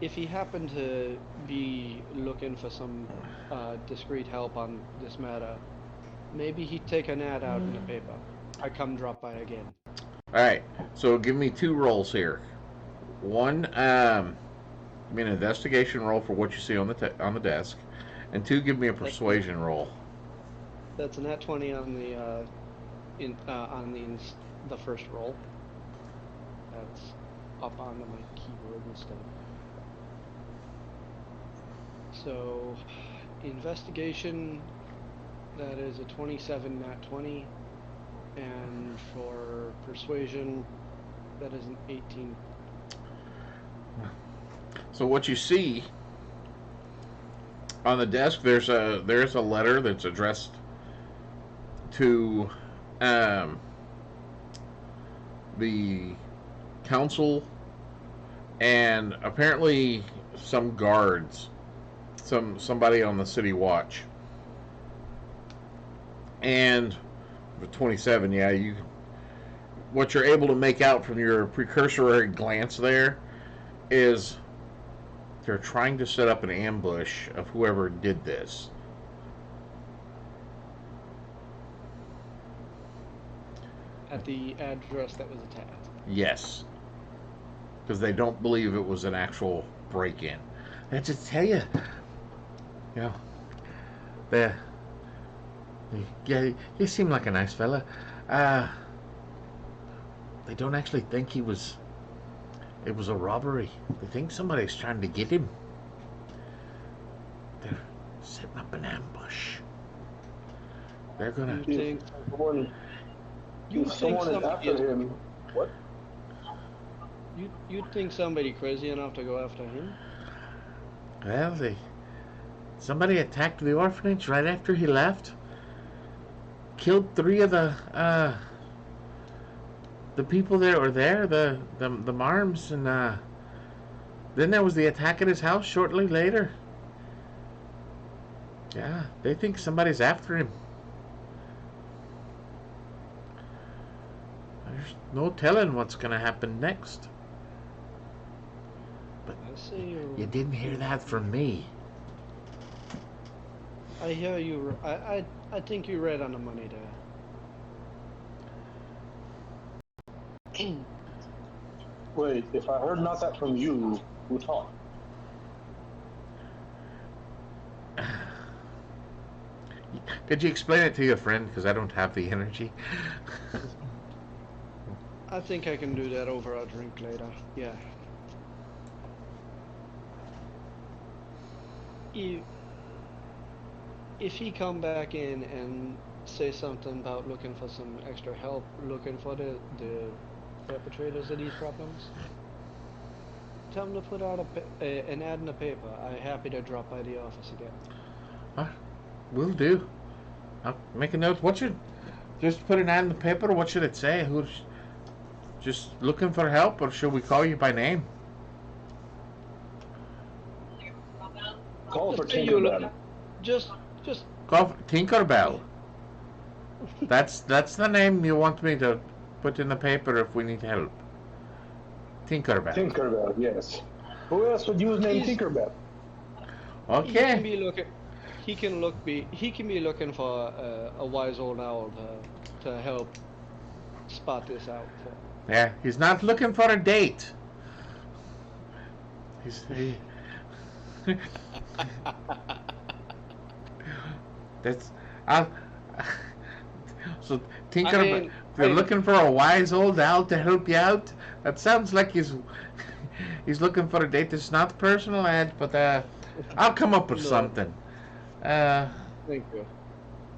If you happen to be looking for some discreet help on this matter, maybe he'd take an ad out in the paper. I come drop by again. all right. So give me 2 rolls here. One, give me an investigation roll for what you see on the desk, and 2, give me a persuasion roll. That's a nat 20 on the first roll. That's up onto my keyboard instead. So, investigation, that is a 27 nat 20, and for persuasion, that is an 18. So what you see on the desk, there's a letter that's addressed to the council and apparently some guards, somebody on the city watch. And for 27, yeah, what you're able to make out from your precursory glance there is they're trying to set up an ambush of whoever did this. At the address that was attacked. Yes. Because they don't believe it was an actual break-in. I just tell you, yeah, he seemed like a nice fella. They don't actually think it was a robbery. They think somebody's trying to get him. They're setting up an ambush. They're gonna. You think Someone is after him. What? You'd think somebody crazy enough to go after him? Well, somebody attacked the orphanage right after he left. Killed 3 of the people that were there, the Marms, and then there was the attack at his house shortly later. Yeah, they think somebody's after him. No telling what's gonna happen next. I see You didn't hear that from me. I hear you. I think you read on the money there. Wait, if I heard not that from you, who talked? Could you explain it to your friend? Because I don't have the energy. I think I can do that over a drink later. Yeah. If he come back in and say something about looking for some extra help, looking for the perpetrators of these problems, tell him to put out an ad in the paper. I'm happy to drop by the office again. Will do. I'll make a note. What should just put an ad in the paper? What should it say? Who's just looking for help, or should we call you by name? Call for Just say you look. Tinkerbell. Just Call for Tinkerbell. That's the name you want me to put in the paper if we need help. Tinkerbell. Tinkerbell, yes. Who else would use name He's- Tinkerbell? He can Okay. be looking. He can be looking for a wise old owl to help spot this out. Yeah, he's not looking for a date. That's I'll, so Tinkerbell. mean, If you're looking for a wise old owl to help you out, that sounds like he's looking for a date. It's not personal ad, but I'll come up with No. something. Thank you.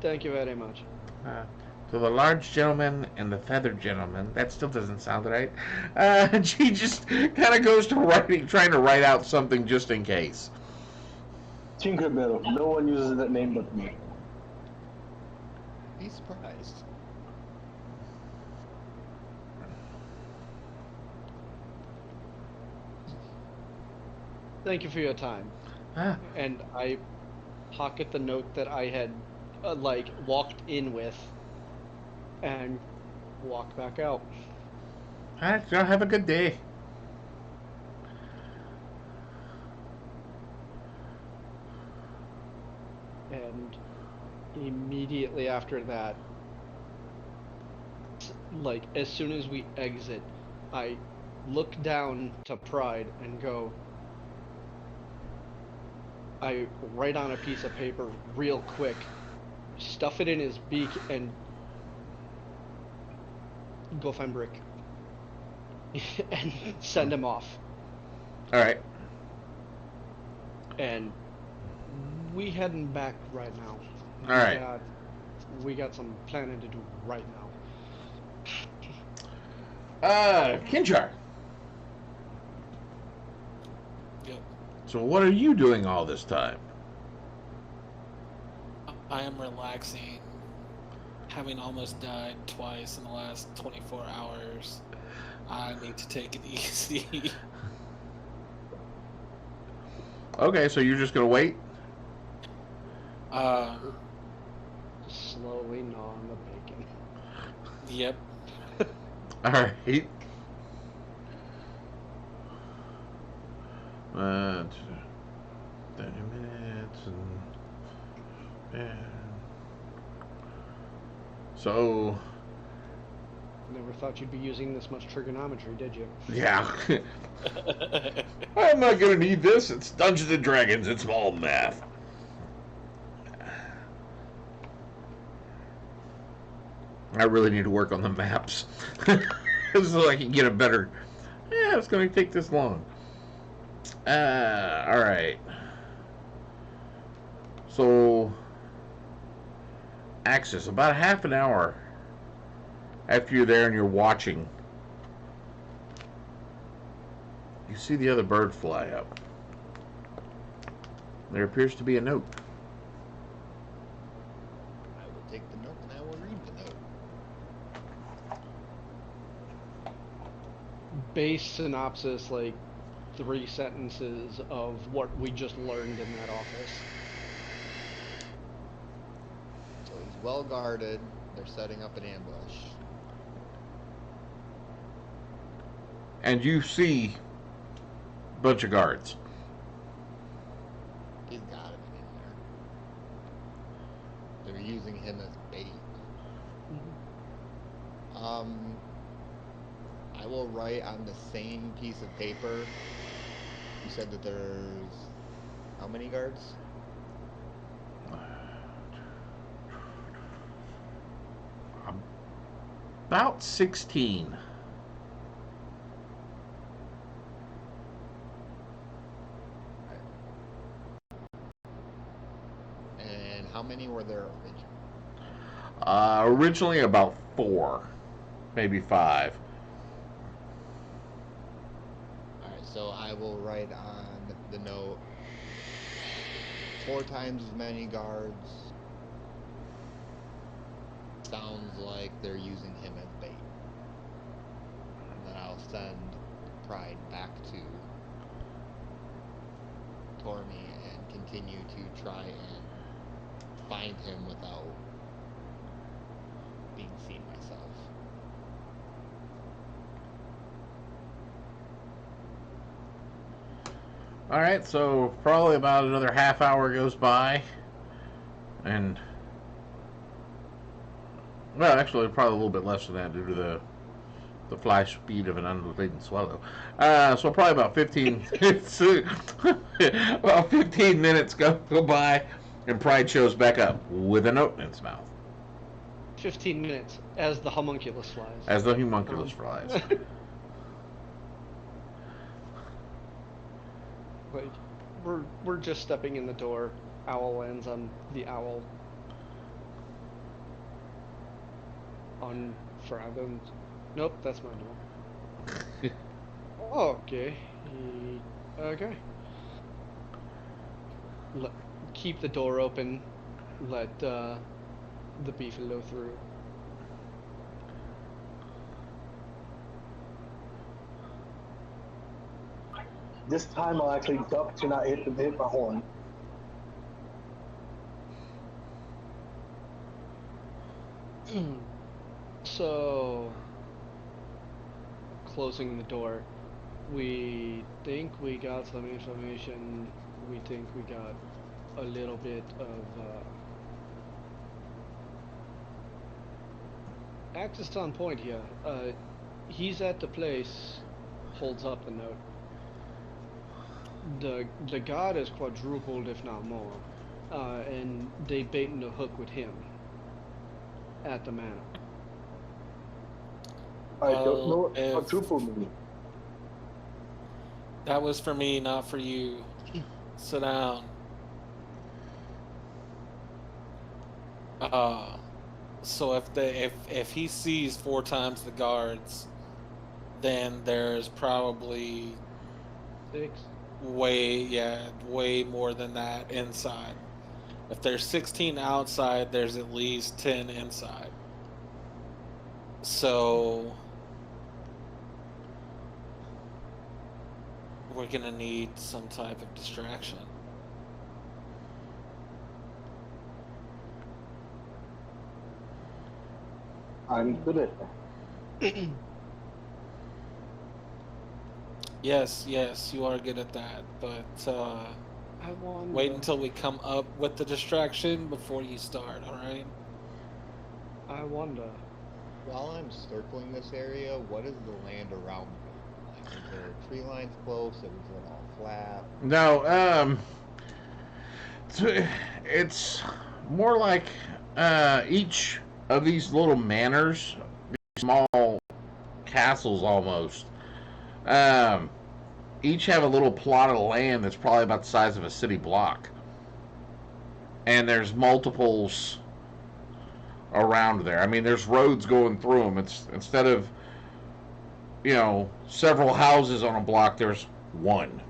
Thank you very much. To the large gentleman and the feathered gentleman. That still doesn't sound right. She just kind of goes to trying to write out something just in case. Tinkerbell. No one uses that name but me. Be surprised. Thank you for your time. Ah, And I pocket the note that I had walked in with and walk back out. all right, y'all have a good day. And immediately after that, as soon as we exit, I look down to Pride and go, I write on a piece of paper real quick, stuff it in his beak, and go find Brick. And send him off. All right. And we heading back right now. All right. We got some planning to do right now. Kinjar. Yep. So what are you doing all this time? I am relaxing, having almost died twice in the last 24 hours. I need to take it easy. Okay, so you're just gonna wait? Slowly gnawing the bacon. Yep. All right. 30 minutes and so Never thought you'd be using this much trigonometry, did you? yeah. I'm not gonna need this. It's Dungeons and Dragons. It's all math. I really need to work on the maps so I can get a better. Yeah, it's going to take this long. All right. So, Axis, about half an hour after you're there and you're watching, you see the other bird fly up. There appears to be a note. I will take the note and I will read the note. Base synopsis, 3 sentences of what we just learned in that office. So he's well guarded. They're setting up an ambush. and you see a bunch of guards. He's gotta be in there. They're using him as bait. I will write on the same piece of paper. You said that there's how many guards? About 16. And how many were there originally? Originally about 4, maybe 5. Alright, so I will write on the note 4 times as many guards. Sounds like they're using him as bait. And then I'll send Pride back to Tormy and continue to try and find him without being seen myself. Alright, so probably about another half hour goes by. And, well, actually, probably a little bit less than that due to the flash speed of an unladen swallow. So probably about 15 minutes, about 15 minutes go by, and Pride shows back up with a note in its mouth 15 minutes as the homunculus flies. as the homunculus flies. Like, we're just stepping in the door. Owl lands on the owl. On Fathom. Nope, that's my door. Okay. Okay. Keep the door open. Let the beefalo through. This time I'll actually duck to not hit my horn. So, closing the door, we think we got some information. We think we got a little bit of access on point here. He's at the place. Holds up the note. The guard is quadrupled, if not more, and they baiting the hook with him at the manor. I don't know what if- quadruple means. That was for me, not for you. Sit down. So if he sees 4 times the guards, then there's probably 6. way more than that inside. If there's 16 outside, there's at least 10 inside. So we're gonna need some type of distraction. I'm good at that. Yes, you are good at that, but I wonder. wait until we come up with the distraction before you start, alright? I wonder. While I'm circling this area, what is the land around me? Like, is there tree lines close? Is it all flat? No, it's more like each of these little manors, these small castles almost, each have a little plot of land that's probably about the size of a city block. And there's multiples around there. I mean, there's roads going through them. It's instead of, several houses on a block, there's one.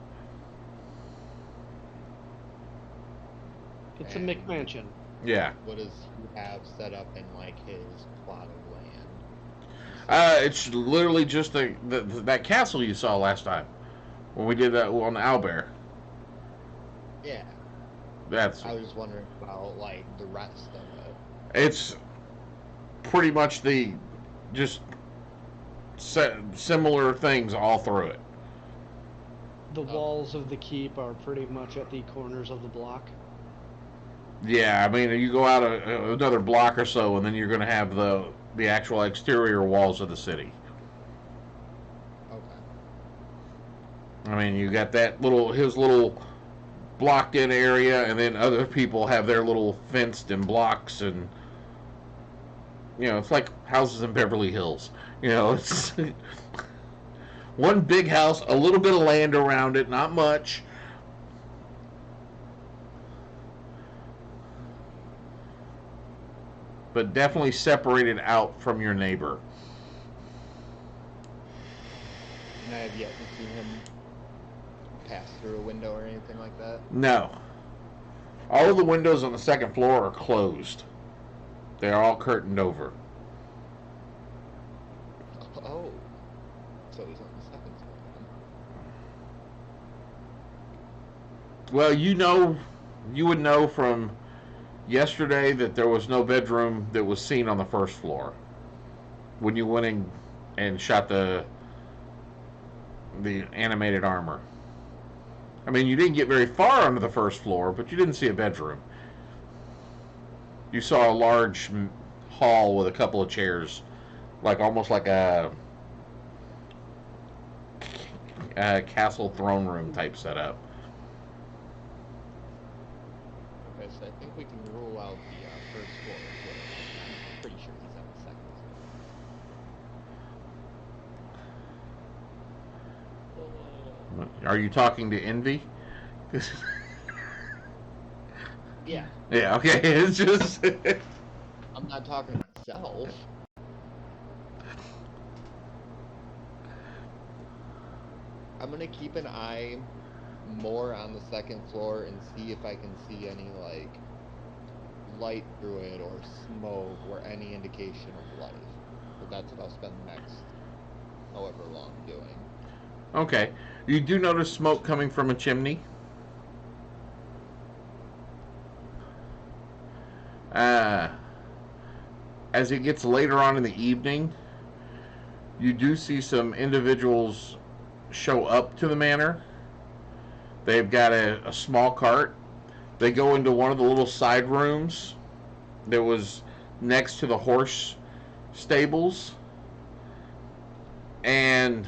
It's a McMansion. Yeah. What does he have set up in like his plot of land? It's literally just that castle you saw last time when we did that on the Owlbear. Yeah, That's I was just wondering about like the rest of it. it's pretty much just similar things all through it. The walls of the keep are pretty much at the corners of the block. Yeah, I mean, you go out another block or so, and then you're going to have the actual exterior walls of the city. Okay. I mean, you got that his little blocked in area, and then other people have their little fenced in blocks, and it's like houses in Beverly Hills. It's one big house, a little bit of land around it, not much. But definitely separated out from your neighbor. And I have yet to see him pass through a window or anything like that. No. All of the windows on the second floor are closed. They're all curtained over. Oh. So he's on the second floor. Well, you would know from yesterday that there was no bedroom that was seen on the first floor when you went in and shot the animated armor. I mean, you didn't get very far onto the first floor, but you didn't see a bedroom. You saw a large hall with a couple of chairs, almost like a castle throne room type setup. Okay, so I think we can rule out the first floor as well. I'm pretty sure he's on the second floor. Are you talking to Envy? Yeah. Yeah, okay. It's just I'm not talking to myself. I'm gonna keep an eye more on the second floor and see if I can see any light through it or smoke or any indication of life. But that's what I'll spend the next however long doing. okay. You do notice smoke coming from a chimney. As it gets later on in the evening, you do see some individuals show up to the manor. They've got a small cart. They go into one of the little side rooms that was next to the horse stables, and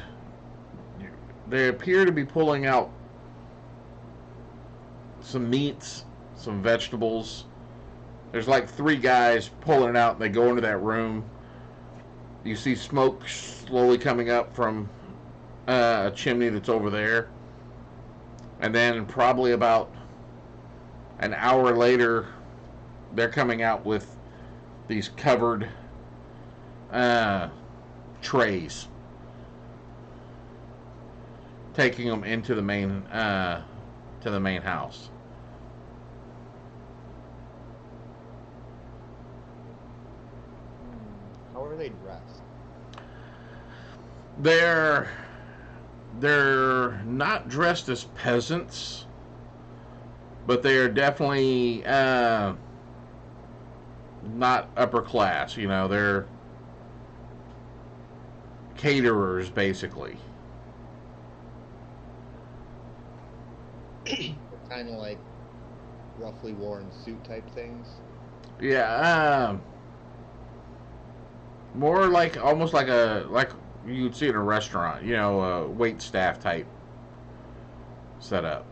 they appear to be pulling out some meats, some vegetables. There's 3 guys pulling it out, and they go into that room. You see smoke slowly coming up from a chimney that's over there. And then probably about an hour later, they're coming out with these covered trays, taking them into the main house. How are they dressed? They're not dressed as peasants, but they are definitely not upper class. They're caterers, basically. Kind of like roughly worn suit type things. Yeah, more almost like you'd see in a restaurant, a wait staff type setup.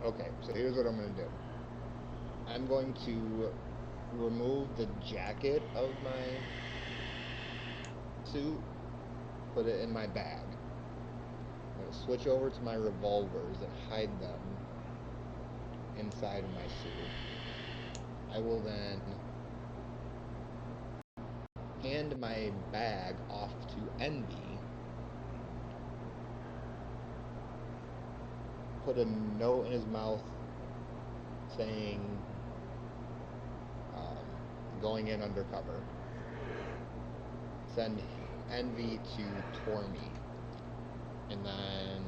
Okay, so here's what I'm going to do. I'm going to remove the jacket of my suit, put it in my bag. I'm going to switch over to my revolvers and hide them inside of my suit. I will then hand my bag off to Envy, put a note in his mouth saying, going in undercover. Send Envy to Tormy. And then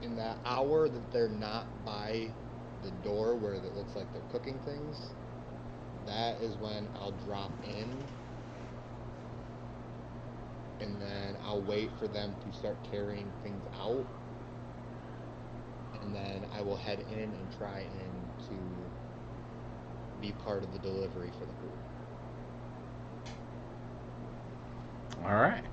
in that hour that they're not by the door where it looks like they're cooking things, that is when I'll drop in, and then I'll wait for them to start carrying things out, and then I will head in and try and to be part of the delivery for the food. All right.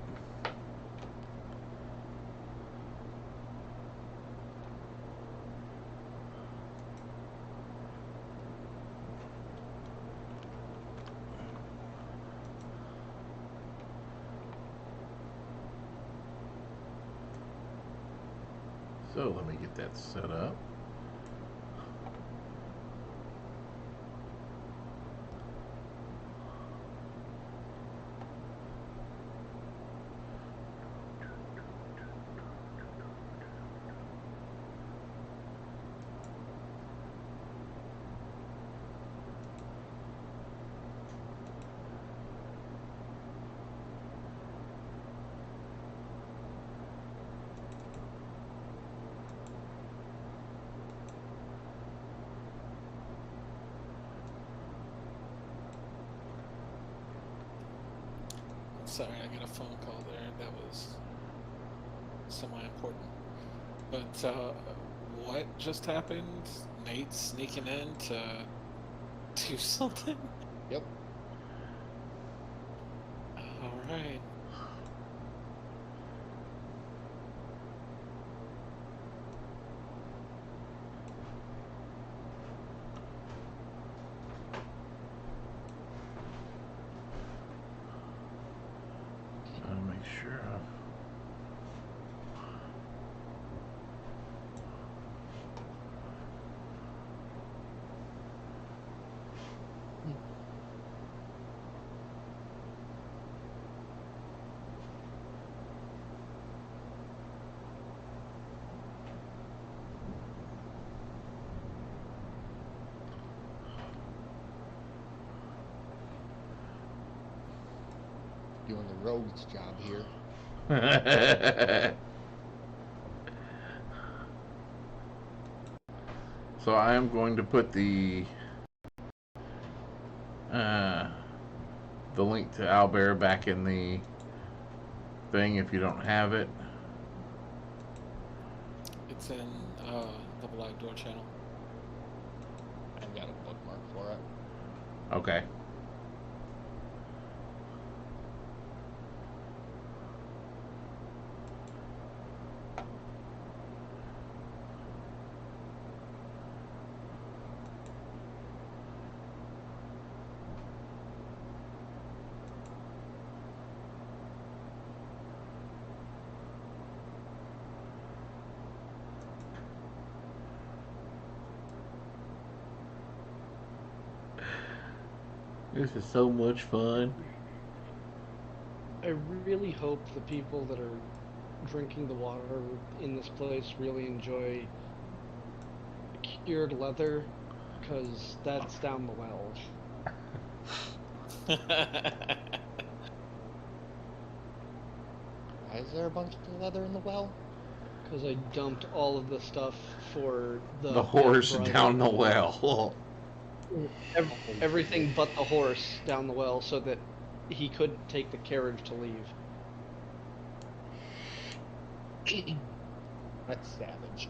So let me get that set up. Sorry, I got a phone call there. That was semi-important. But what just happened? Nate sneaking in to do something? Yep. All right. I'll make sure. Doing the rogue's job here. So I am going to put the link to Owlbear back in the thing if you don't have it. It's in the Black Door channel. I've got a bookmark for it. Okay. This is so much fun. I really hope the people that are drinking the water in this place really enjoy cured leather, because that's down the well. Why is there a bunch of leather in the well? Because I dumped all of the stuff for The horse brother. down the well. Everything but the horse down the well, so that he could take the carriage to leave. That's savage.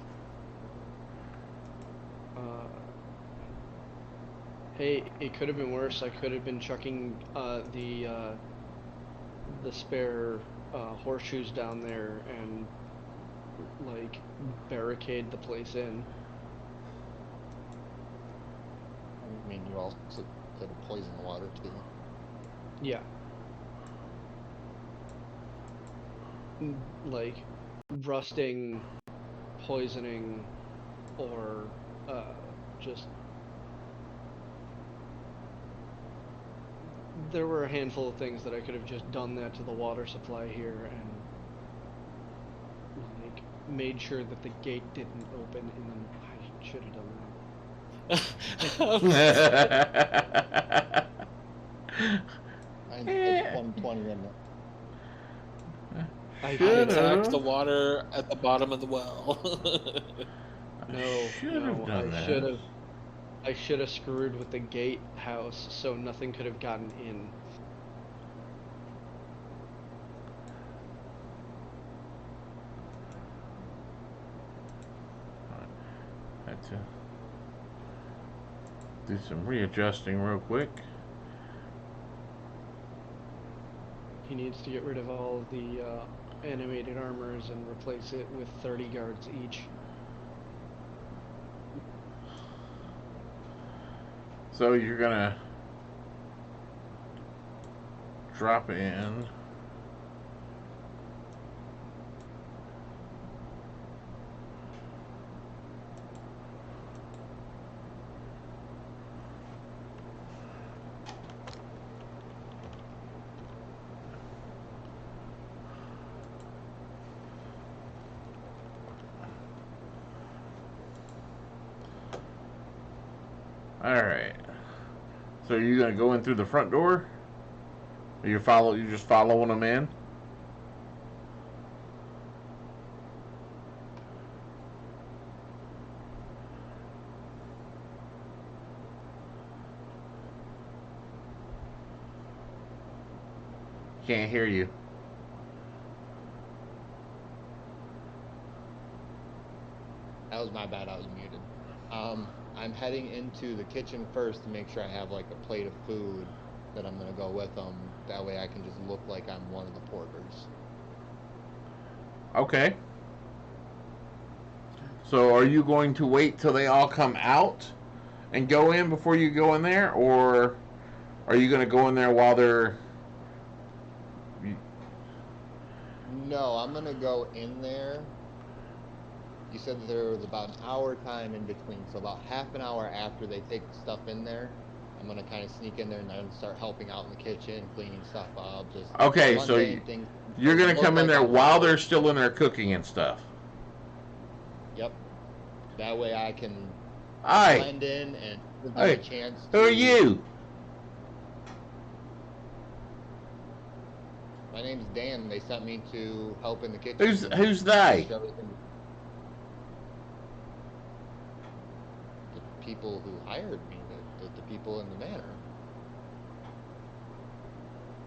Hey, it could have been worse. I could have been chucking the spare horseshoes down there and like barricade the place in. I mean, you also could have poisoned the water too. Yeah. Like rusting, poisoning, or just. There were a handful of things that I could have just done that to the water supply here and like made sure that the gate didn't open in the. I should have done that. I did 120 in it. I I should attacked have. the water at the bottom of the well. No, should have no, done I that. should have. I should have screwed with the gatehouse so nothing could have gotten in. Had to do some readjusting real quick. He needs to get rid of all of the animated armors and replace it with 30 guards each. So you're gonna drop in. All right. So you're gonna go in through the front door? Or you just following them in? Can't hear you. That was my bad. I was muted. I'm heading into the kitchen first to make sure I have like a plate of food that I'm gonna go with them. That way I can just look like I'm one of the porters. Okay. So are you going to wait till they all come out and go in before you go in there, or are you going to go in there while they're... No, I'm gonna go in there. You said that there was about an hour time in between, so about half an hour after they take the stuff in there, I'm gonna kind of sneak in there and then start helping out in the kitchen, cleaning stuff up. Just Okay, so mundane things. you're going to Look come in like there I'm while one. they're still in there cooking and stuff. Yep. That way I can Aye. blend in and give them Hey, a chance. Who are you? My name's Dan. They sent me to help in the kitchen. Who's they? Show them the people who hired me, the people in the manor.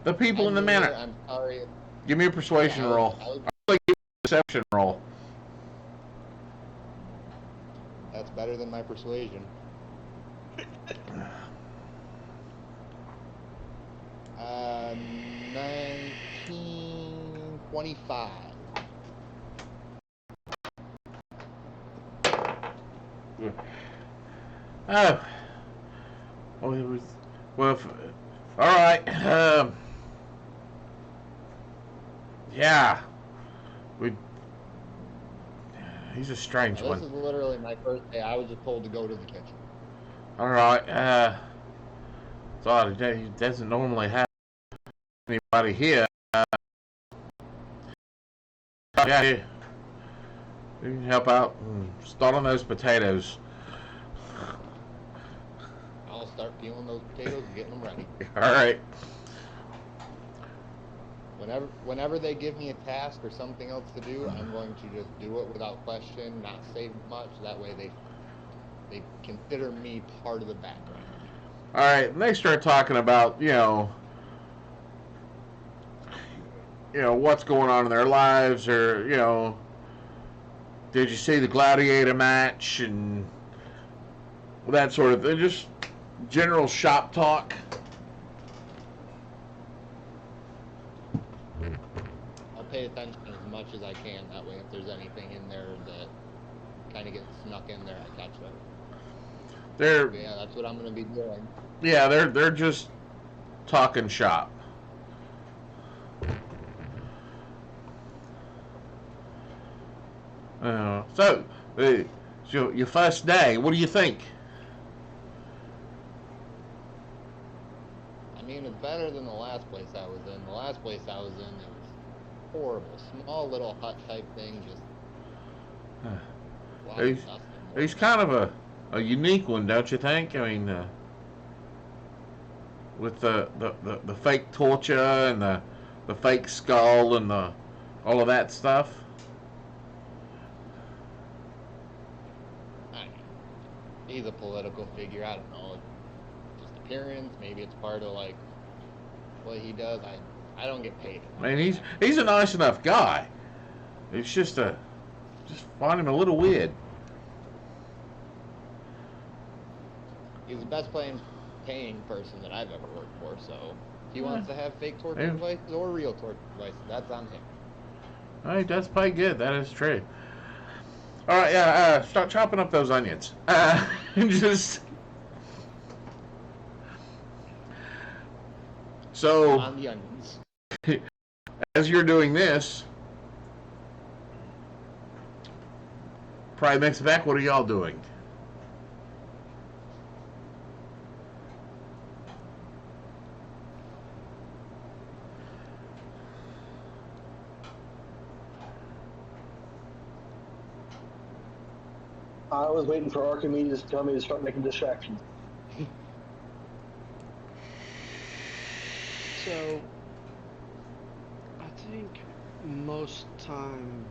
The people in the I'm new manor. here, I'm sorry. Give me a persuasion Yeah, I roll. was- Give me a deception roll. That's better than my persuasion. 1925. Oh. Oh, it was... Well, all right. Yeah. He's a strange Now, one. this is literally my first day. I was just told to go to the kitchen. All right. It's odd. He doesn't normally have anybody here. Yeah, you can help out and start on those potatoes. I'll start peeling those potatoes and getting them ready. All right. Whenever they give me a task or something else to do, I'm going to just do it without question, not say much. That way they consider me part of the background. All right. And they start talking about, what's going on in their lives, or, did you see the gladiator match and that sort of thing. Just general shop talk. I'll pay attention as much as I can. That way, if there's anything in there that kind of gets snuck in there, I catch it. They're But yeah, that's what I'm going to be doing. they're just talking shop. So your first day, what do you think? I mean, it's better than the last place I was in. The last place I was in, it was horrible. Small little hut type thing, just lots of He's, dust. he's kind of a unique one, don't you think? I mean, with the fake torture and the fake skull and all of that stuff. he's a political figure. I don't know. Just appearance. Maybe it's part of like what he does. I don't get paid. I mean, he's a nice enough guy. It's just find him a little weird. He's the best paying person that I've ever worked for. So if he wants to have fake torture Yeah. devices or real torture devices, that's on him. All right, that's pretty good. That is true. All right, yeah. Start chopping up those onions. Just so On the onions. as you're doing this, Pride Mix back. What are y'all doing? I was waiting for Archimedes to tell me to start making distractions. So, I think most time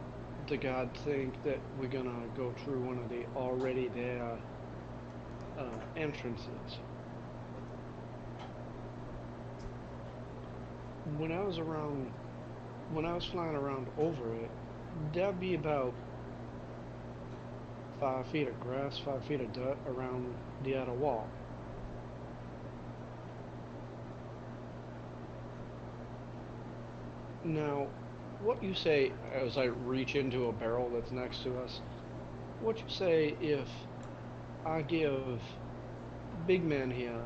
the god think that we're gonna go through one of the already there entrances. When I was flying around over it, there'd be about 5 feet of grass, 5 feet of dirt around the outer wall. Now, what you say as I reach into a barrel that's next to us, what you say if I give big man here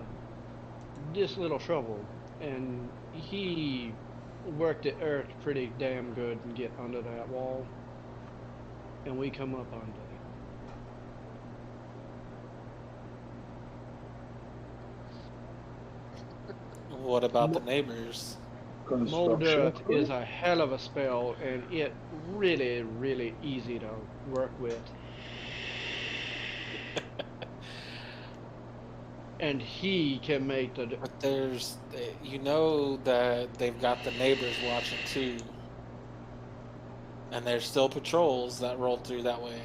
this little shovel and he worked the earth pretty damn good and get under that wall and we come up under it? What about the neighbors? Mold Construction earth crew? is a hell of a spell and it really, really easy to work with. And he can make the But there's, you know that they've got the neighbors watching too. And there's still patrols that roll through that way.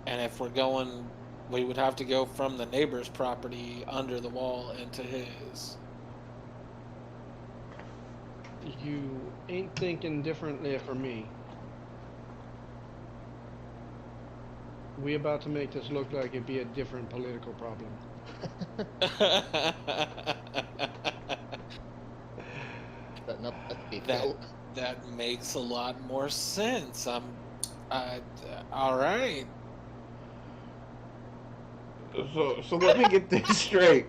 And if we're going, we would have to go from the neighbor's property under the wall into his. You ain't thinking differently for me. We about to make this look like it'd be a different political problem. Setting up a That scapegoat. that makes a lot more sense. All right. So let me get this straight.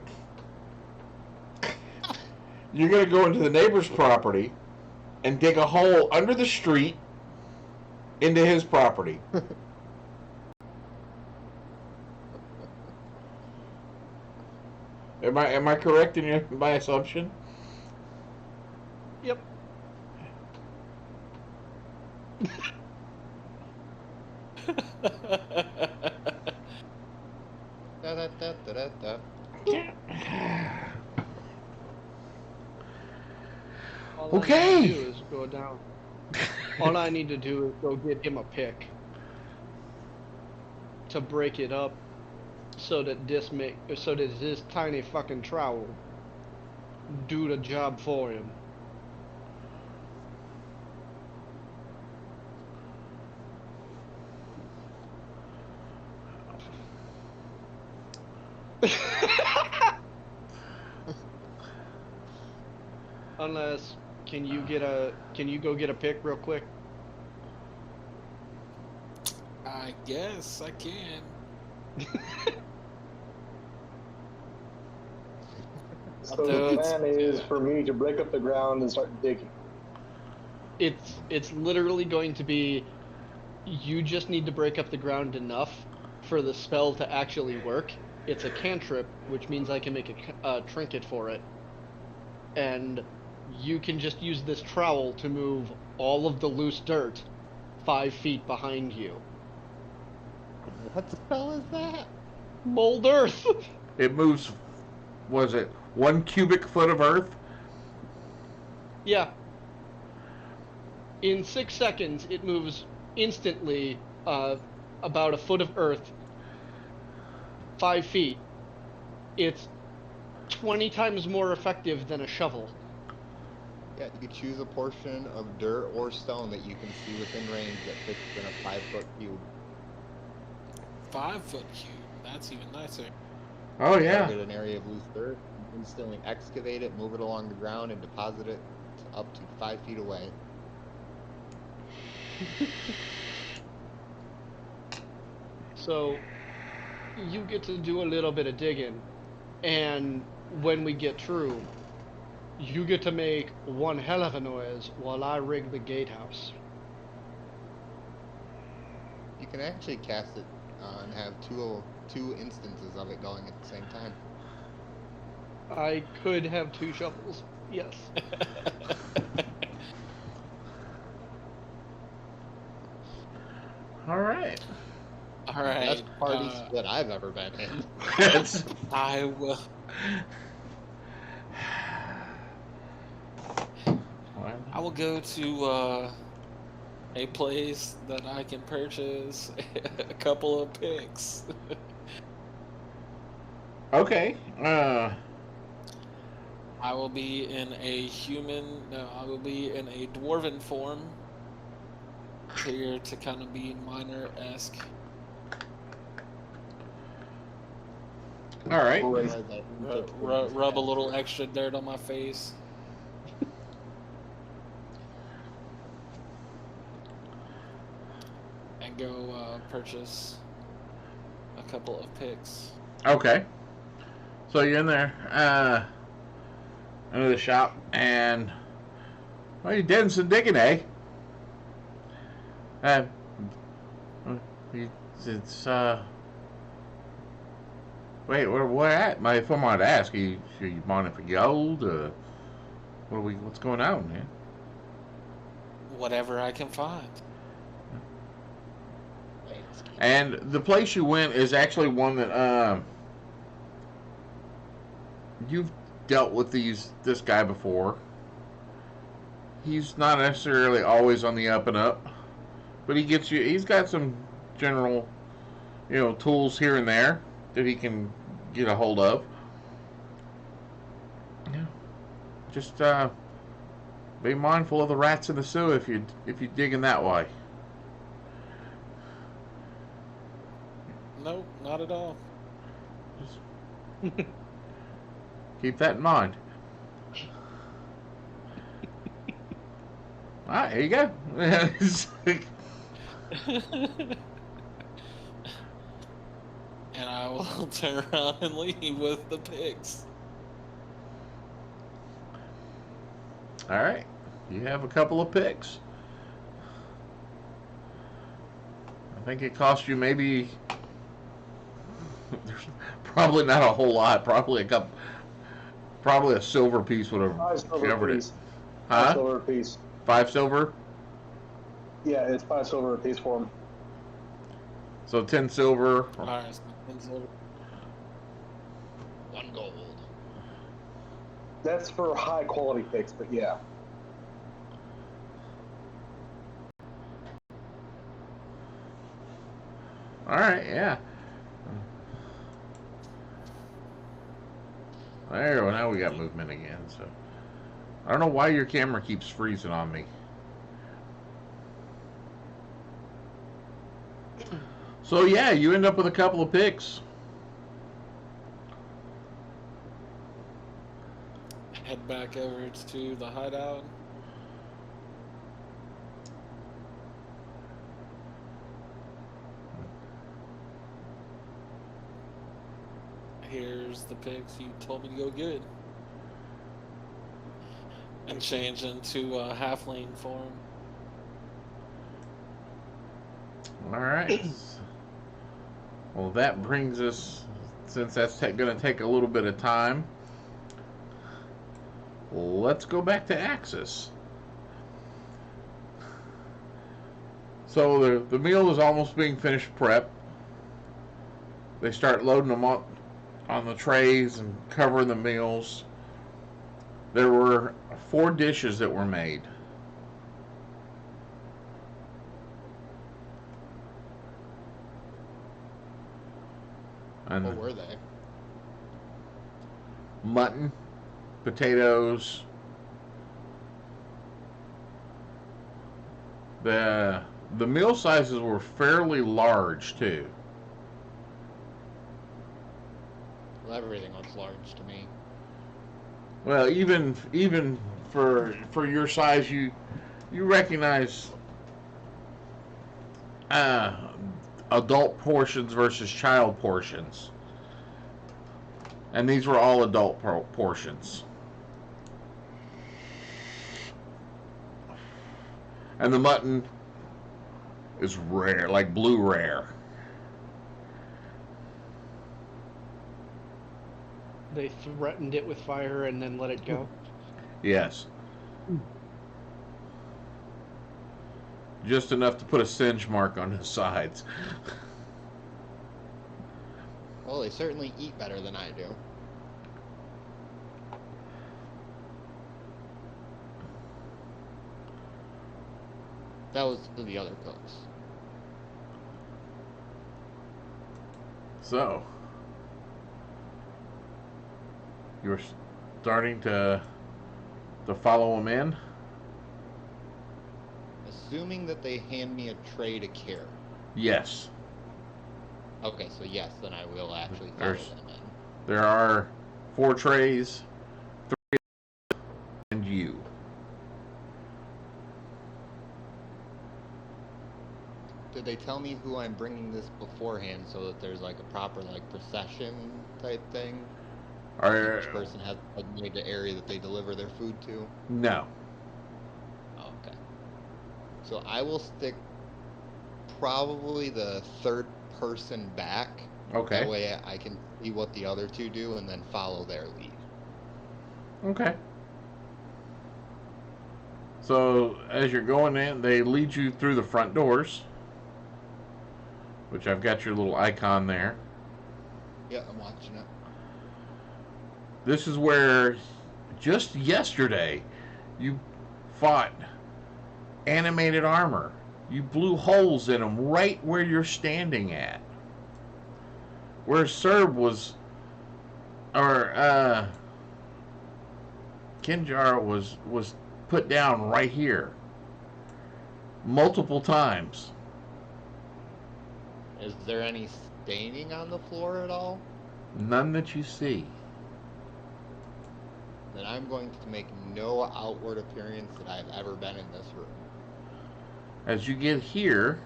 You're gonna go into the neighbor's property and dig a hole under the street into his property. Am I correct in my assumption? Yep. Da, da, da, da, da, da. All Okay. I need to do is go down. All I need to do is go get him a pick to break it up so that this tiny fucking trowel do the job for him. Unless, can you go get a pick real quick? I guess I can. So do the it. plan is for me to break up the ground and start digging. It's literally going to be, you just need to break up the ground enough for the spell to actually work. It's a cantrip, which means I can make a trinket for it. And you can just use this trowel to move all of the loose dirt 5 feet behind you. What spell is that? Mold earth! It moves. Was it 1 cubic foot of earth? Yeah. In 6 seconds, it moves instantly about a foot of earth, 5 feet. It's 20 times more effective than a shovel. Yeah, you could choose a portion of dirt or stone that you can see within range that fits within a 5-foot cube. 5-foot cube. That's even nicer. Oh yeah. Target an area of loose dirt, instantly excavate it, move it along the ground, and deposit it up to 5 feet away. So you get to do a little bit of digging, and when we get through, you get to make one hell of a noise while I rig the gatehouse. You can actually cast it and have two instances of it going at the same time. I could have 2 shovels, yes. All right. All right. Best party split I've ever been in. It's, I will. I will go to a place that I can purchase a couple of picks. okay. I will be in a human. No, I will be in a dwarven form. Here to kind of be minor-esque. All right. Rub a little extra dirt on my face. And go purchase a couple of picks. Okay. So you're in there, into the shop, and well, you're doing some digging, eh? It's wait, where at? If I might ask, you mining for gold? What's going on, man? Whatever I can find. And the place you went is actually one that you've dealt with this guy before. He's not necessarily always on the up and up, but he's got some general, tools here and there that he can get a hold of. Yeah. Just be mindful of the rats in the sewer if you're digging that way. Nope, not at all. Just keep that in mind. All right, here you go. And I will turn around and leave with the pigs. All right, you have a couple of picks. I think it cost you maybe. There's probably not a whole lot. Probably a silver piece would have 5 silver covered it. piece. Huh? 5 silver piece. 5 silver. Yeah, it's 5 silver a piece for him. So 10 silver. Alright, 1 gold. That's for high quality picks, but yeah. All right, yeah. There we go. Now we got movement again. So I don't know why your camera keeps freezing on me. So yeah, you end up with a couple of picks. head back over to the hideout. Here's the pigs you told me to go get. And change into halfling form. Alright. Well, that brings us, since that's going to take a little bit of time, let's go back to Axis. So the meal is almost being finished prep. They start loading them up on the trays and covering the meals. There were 4 dishes that were made. And What were they? mutton, potatoes. The meal sizes were fairly large too. Well, everything looks large to me. Well, even for your size, you recognize uh, adult portions versus child portions, and these were all adult portions. And the mutton is rare, like blue rare. They threatened it with fire and then let it go. Yes. Just enough to put a singe mark on his sides. Well, they certainly eat better than I do. That was to the other cooks. So, you're starting to follow him in? Assuming that they hand me a tray to carry. Yes. Okay, so yes, then I will actually follow There's- them in. There are 4 trays, 3 and you. Did they tell me who I'm bringing this beforehand so that there's like a proper like procession type thing? Are Each person has like made the area that they deliver their food to. no. Oh, okay. So I will stick probably the third person back. Okay. That way I can see what the other two do and then follow their lead. Okay. So as you're going in, they lead you through the front doors, which I've got your little icon there. Yeah, I'm watching it. This is where just yesterday you fought animated armor. You blew holes in them right where you're standing at. Where Serb was, or Kinjar was put down right here. Multiple times. Is there any staining on the floor at all? None that you see. Then I'm going to make no outward appearance that I've ever been in this room. As you get here,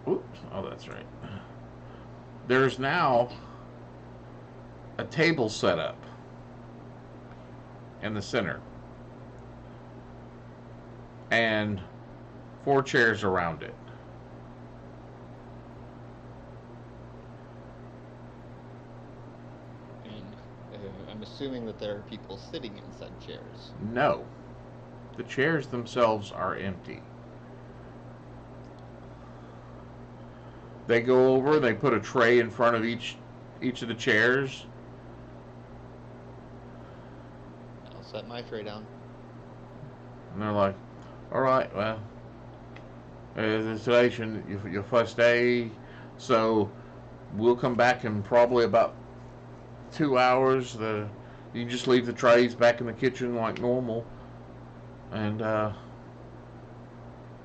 oops, oh that's right. There's now a table set up in the center and 4 chairs around it. And I'm assuming that there are people sitting in said chairs. No, the chairs themselves are empty. They go over, they put a tray in front of each of the chairs. I'll set my tray down. And they're like, all right, well, today's your first day, so we'll come back in probably about 2 hours. You just leave the trays back in the kitchen like normal, and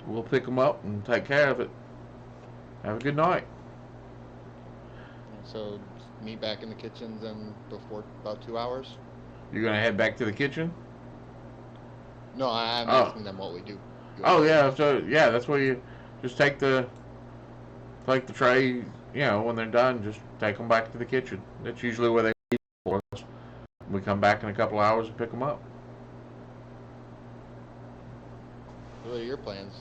we'll pick them up and take care of it. Have a good night. So meet back in the kitchens in before about 2 hours? You're gonna head back to the kitchen? No, I'm Oh. asking them what we do. Oh yeah, so yeah, that's where you just take the tray. You know, when they're done, just take them back to the kitchen. That's usually where they leave for us. We come back in a couple hours and pick them up. What are your plans?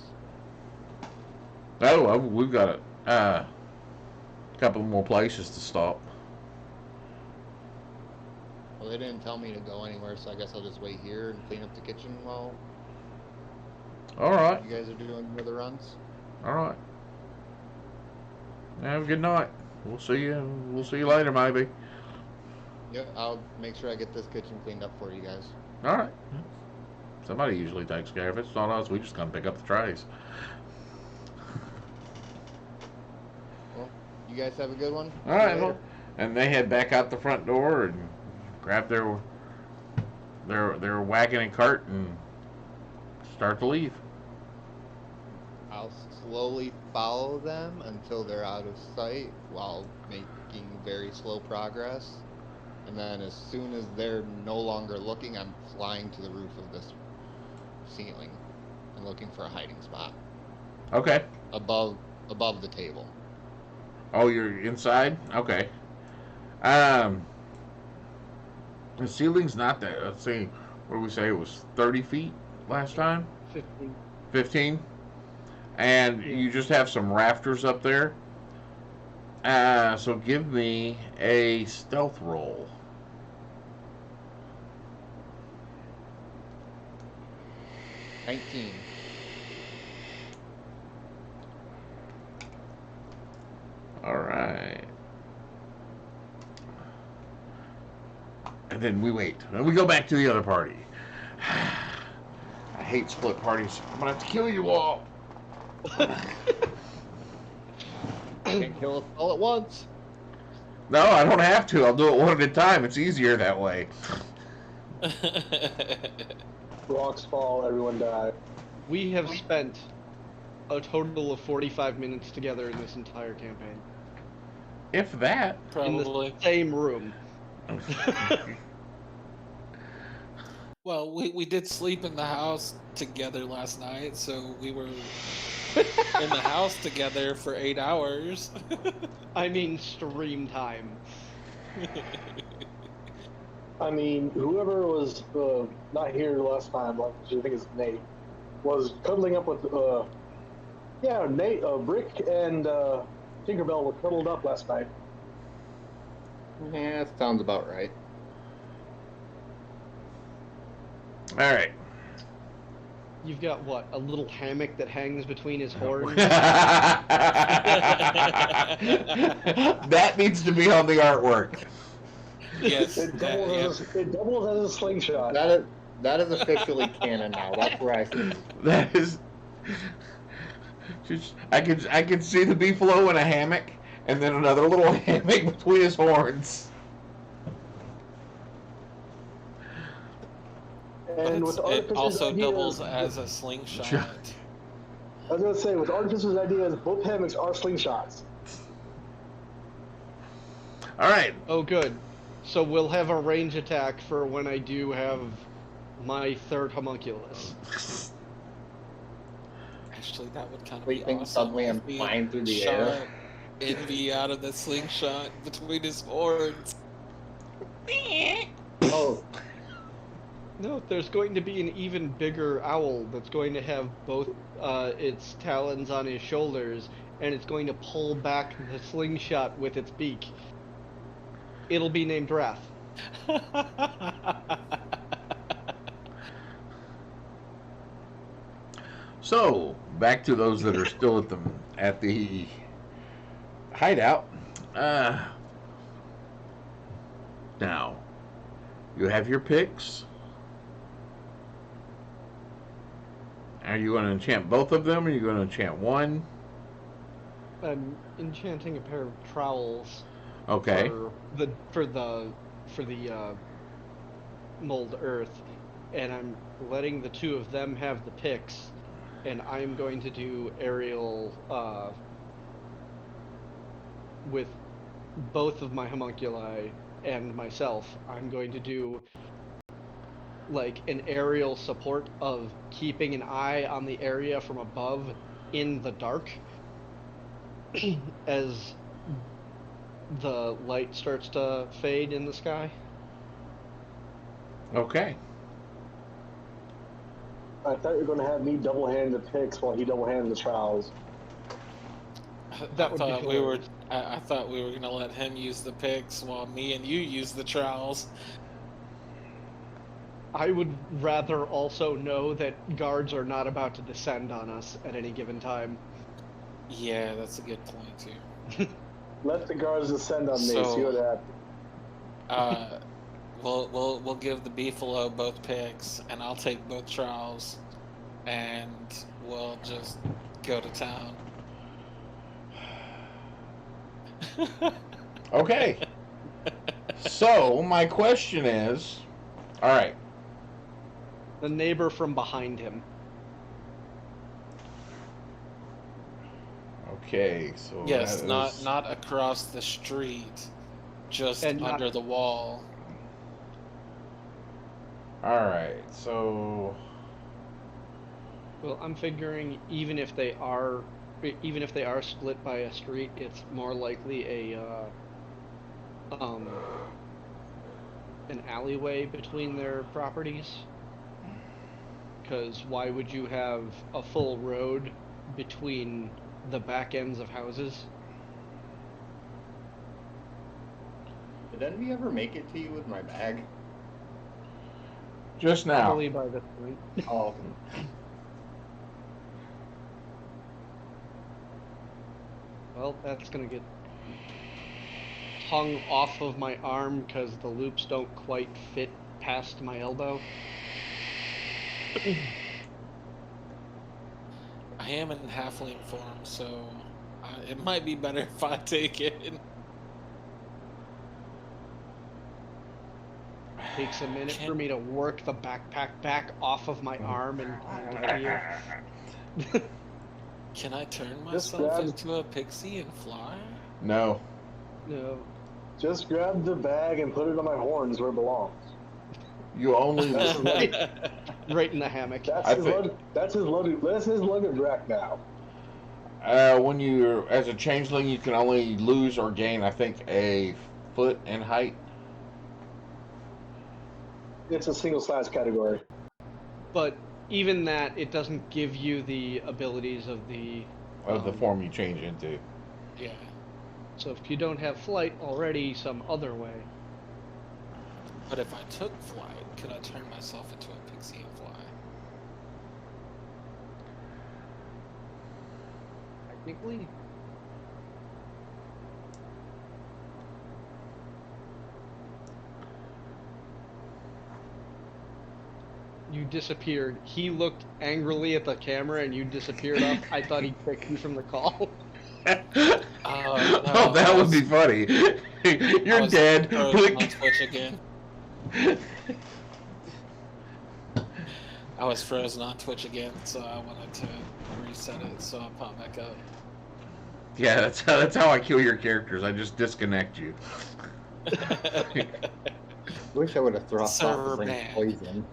Oh, well, we've got a couple more places to stop. Well, they didn't tell me to go anywhere, so I guess I'll just wait here and clean up the kitchen while All right, you guys are doing your other runs. all right. Have a good night. We'll see you. We'll see you later, maybe. Yep, I'll make sure I get this kitchen cleaned up for you guys. All right. Somebody usually takes care of it. It's not us. We just come pick up the trays. You guys have a good one. All right, well, and they head back out the front door and grab their wagon and cart and start to leave. I'll slowly follow them until they're out of sight while making very slow progress. And then as soon as they're no longer looking, I'm flying to the roof of this ceiling and looking for a hiding spot Okay. above the table. Oh, you're inside? Okay. The ceiling's not that. Let's see. What did we say? It was 30 feet last time? 15. 15? And Yeah. you just have some rafters up there. So give me a stealth roll. $19. All right. And then we wait. And we go back to the other party. I hate split parties. I'm going to have to kill you all. Can't kill us all at once. No, I don't have to. I'll do it one at a time. It's easier that way. Rocks fall, everyone dies. We have spent a total of 45 minutes together in this entire campaign. If that. Probably. In the same room. Well, we did sleep in the house together last night, so we were in the house together for 8 hours. I mean, stream time. I mean, whoever was not here last time, like I think it's Nate, was cuddling up with, Nate, Brick, and Tinkerbell were cuddled up last night. Yeah, that sounds about right. All right. You've got what? A little hammock that hangs between his horns? That needs to be on the artwork. Yes. It that- doubles, it doubles as a slingshot. That is officially canon now. That's where I sit. That is. Just, I could see the beefalo in a hammock, and then another little hammock between his horns. But And with it Artificer's also idea, doubles as a slingshot. Sure. I was gonna say, with Artificer's ideas, both hammocks are slingshots. All right. Oh, good. So we'll have a range attack for when I do have my third homunculus. Actually, that would kind of be Sleeping awesome. suddenly I'm if we flying through the shot air. Envy out of the slingshot between his horns. Oh, No, there's going to be an even bigger owl that's going to have both its talons on his shoulders, and it's going to pull back the slingshot with its beak. It'll be named Wrath. So back to those that are still at the hideout. Now you have your picks. Are you going to enchant both of them, or are you going to enchant one? I'm enchanting a pair of trowels Okay. for the mold earth, and I'm letting the two of them have the picks, and I'm going to do aerial with both of my homunculi and myself. I'm going to do like an aerial support of keeping an eye on the area from above in the dark as the light starts to fade in the sky. Okay. I thought you were gonna have me double-hand the picks while he double-handed the trowels. That would be hilarious. I thought we were gonna let him use the picks while me and you use the trowels. I would rather also know that guards are not about to descend on us at any given time. Yeah, that's a good point too. Let the guards descend on me, So- see what happens. We'll give the beefalo both picks, and I'll take both trowels, and we'll just go to town. Okay. So my question is, all right. The neighbor from behind him. Okay. So Yes, that not is- not across the street, just And not- under the wall. All right. So Well, I'm figuring even if they are split by a street, it's more likely an alleyway between their properties. Because why would you have a full road between the back ends of houses? Did Envy ever make it to you with my bag? just now. Probably by this point. Oh, Well, that's gonna get hung off of my arm because the loops don't quite fit past my elbow. I am in halfling form, so it might be better if I take it. Takes a minute for me to work the backpack back off of my arm and hand it to you. Can I turn Just myself grab- into a pixie and fly? No. No. Just grab the bag and put it on my horns where it belongs. You only. That's his luggage. Right in the hammock. That's I his think- luggage. That's his luggage. That's his luggage rack now. When you're as a changeling, you can only lose or gain, I think, a foot in height. It's a single size category. But even that, it doesn't give you the abilities of the. Of the form you change into. Yeah. So if you don't have flight already, some other way. But if I took flight, could I turn myself into a pixie and fly? Technically. You disappeared. He looked angrily at the camera and you disappeared off. I thought he kicked you from the call. Oh, that would be funny. I You're was dead. frozen on Twitch again. I was frozen on Twitch again, so I wanted to reset it, so I popped back up. Yeah, that's how I kill your characters. I just disconnect you. wish I would have thrust off Server the ring ban. poison.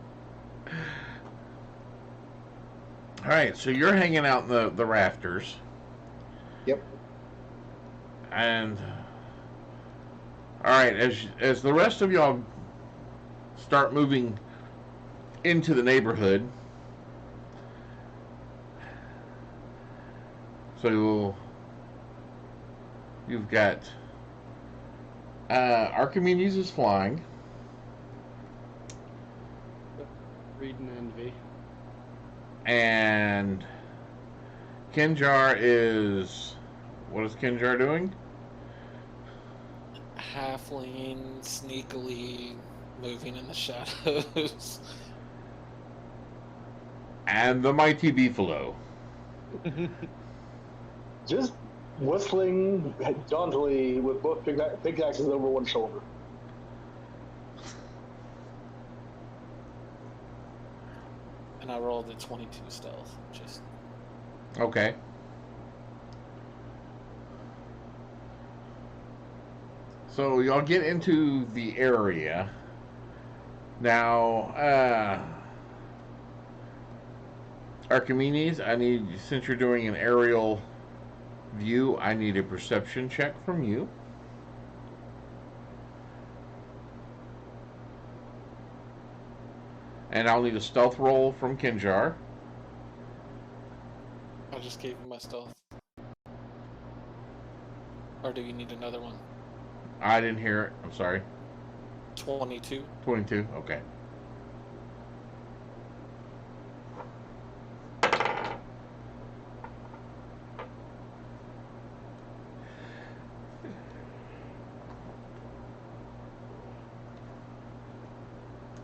All right, so you're hanging out in the rafters, Yep. and all right, as the rest of y'all start moving into the neighborhood, so you've got Archimedes is flying. Read and envy. And Kinjar is... What is Kinjar doing? Halfling sneakily moving in the shadows. And the mighty Beefalo. Just whistling jauntily with both pickaxes over one shoulder. And I rolled a 22 stealth. Just Okay. So y'all get into the area. Now, Archimedes, I need, since you're doing an aerial view, I need a perception check from you. And I'll need a stealth roll from Kinjar. I just gave him my stealth. Or do you need another one? I didn't hear it. I'm sorry. 22. 22. Okay.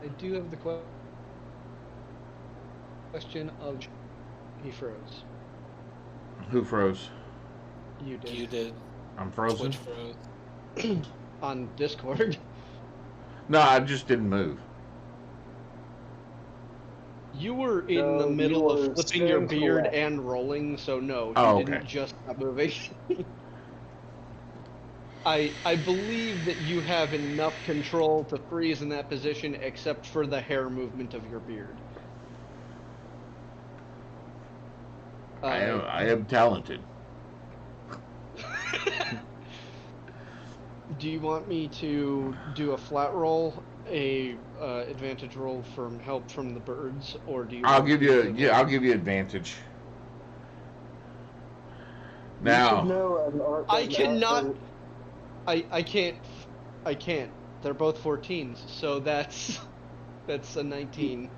I do have the question of. He froze. Who froze? You did. You did. I'm frozen. Switch froze. On Discord. No, I just didn't move. You were in No, the you middle were of flipping your staring to the beard left. and rolling, so no, you Oh, didn't okay. just stop moving. I believe that you have enough control to freeze in that position, except for the hair movement of your beard. I am talented. Do you want me to do a flat roll, a advantage roll from help from the birds, or do you? I'll want give me you to yeah, I'll give you advantage. You Now, should know an art I doesn't cannot. have- I can't. They're both 14s, so that's a 19.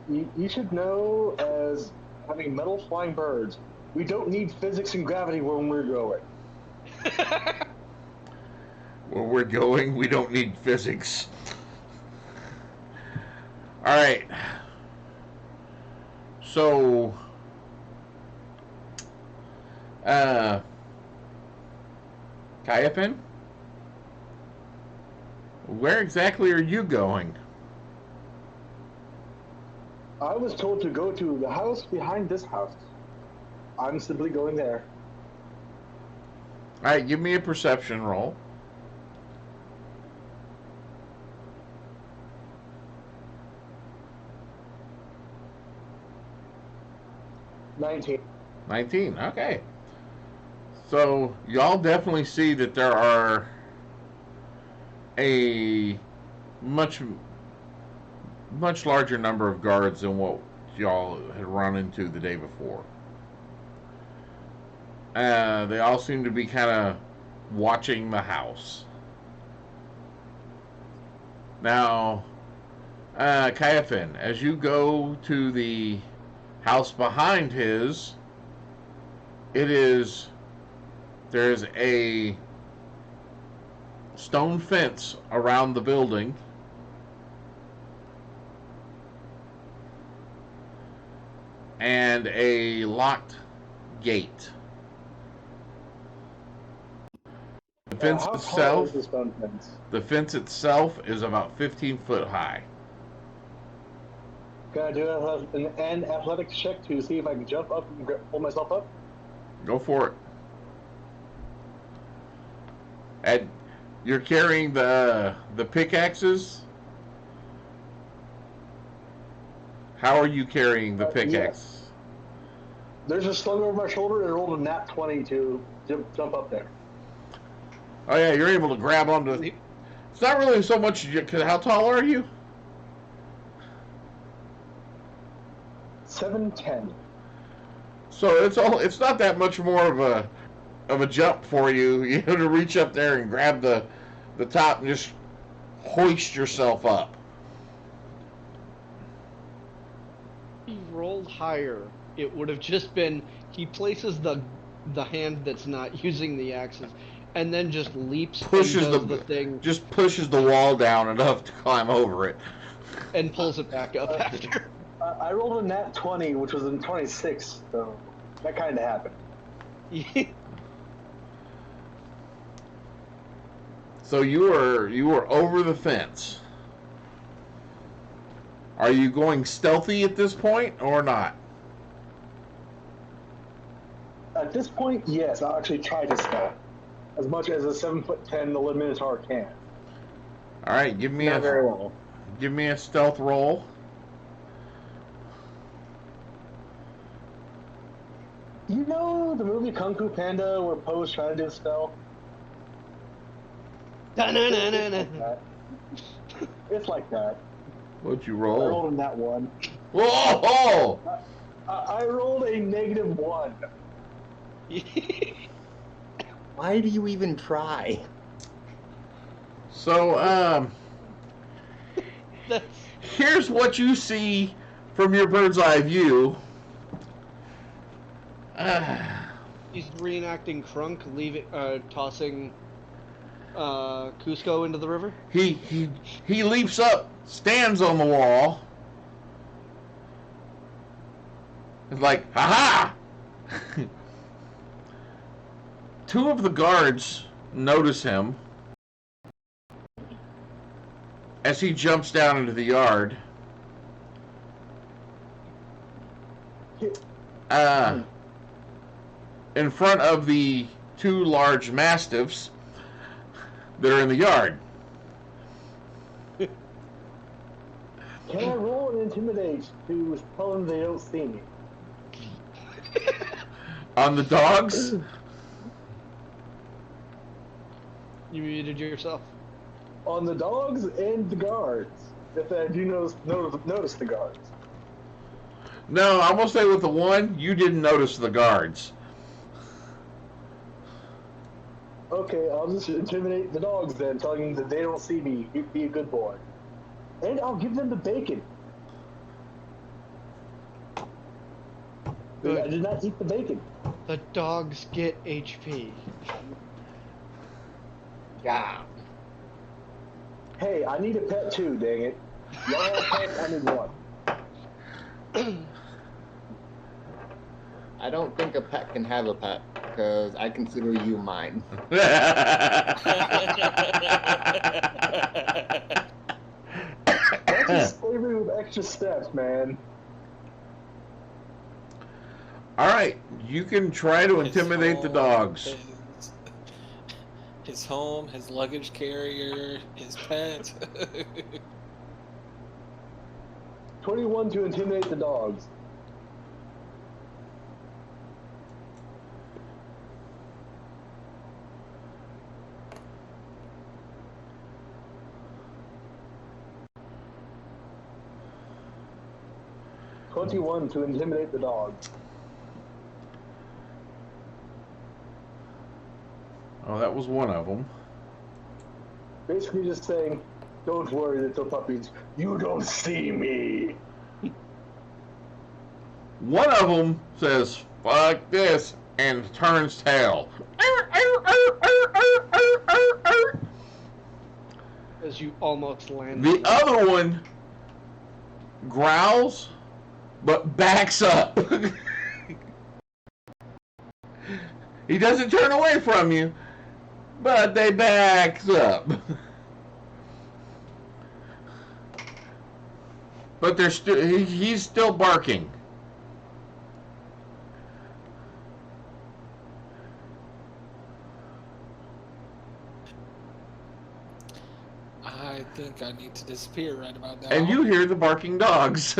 You should know, as having metal flying birds, we don't need physics and gravity when we're going. where we're going, we don't need physics. All right. So, Kayapin, where exactly are you going? I was told to go to the house behind this house. I'm simply going there. All right, give me a perception roll. $19. 19. Okay. So y'all definitely see that there are a much larger number of guards than what y'all had run into the day before. They all seem to be kind of watching the house. Now, Kayafin, as you go to the house behind his, there's a stone fence around the building. And a locked gate. The fence How tall itself, is the stone fence? the fence itself is about 15 foot high. Can I do an athletics check to see if I can jump up and pull myself up? Go for it. And you're carrying the pickaxes. How are you carrying the pickaxe? There's a slung over my shoulder and rolled a nat 20 to jump up there. Oh yeah, you're able to grab onto. It's not really so much. Cause how tall are you? 7'10". So it's not that much more of a jump for you, to reach up there and grab the top and just hoist yourself up. If he rolled higher, it would have just been he places the hand that's not using the axes, and then just leaps Pushes and does the thing just pushes the wall down enough to climb over it. and pulls it back up after. I rolled a nat 20, which was in 26, so that kind of happened. So you were over the fence. Are you going stealthy at this point or not? At this point, yes, I'll actually try to stealth. As much as a 7'10" the Minotaur can. All right, give me Not very well. give me a stealth roll. You know the movie Kung Fu Panda where Poe's trying to do stealth? Da-na-na-na-na. It's like that. What'd you I roll? rolled in that one. Whoa! I rolled a -1. Why do you even try? So That's here's what you see from your bird's eye view. he's reenacting Crunk tossing Cusco into the river. He leaps up, stands on the wall. It's like, ha ha! Two of the guards notice him as he jumps down into the yard. In front of the two large mastiffs that are in the yard. Can I roll an intimidate to tell them they don't see me? On the dogs? You muted yourself. On the dogs and the guards. If I do notice the guards. No, I'm going to say with the one, you didn't notice the guards. Okay, I'll just intimidate the dogs then, telling them that they don't see me. Be a good boy. And I'll give them the bacon. Good. I did not eat the bacon. The dogs get HP. Yeah. Hey, I need a pet too, dang it. Y'all have pets, I need one. I don't think a pet can have a pet, because I consider you mine. That's just slavery with extra steps, man. All right, you can try to intimidate the dogs. His home, his luggage carrier, his pet. 21 to intimidate the dogs. $21 to intimidate the dogs. Oh, that was one of them. Basically just saying, don't worry, little puppies, you don't see me. One of them says, fuck this, and turns tail. As you almost land. The other one growls, but backs up. He doesn't turn away from you, but they backs up. But they're he's still barking. I think I need to disappear right about now. And you hear the barking dogs.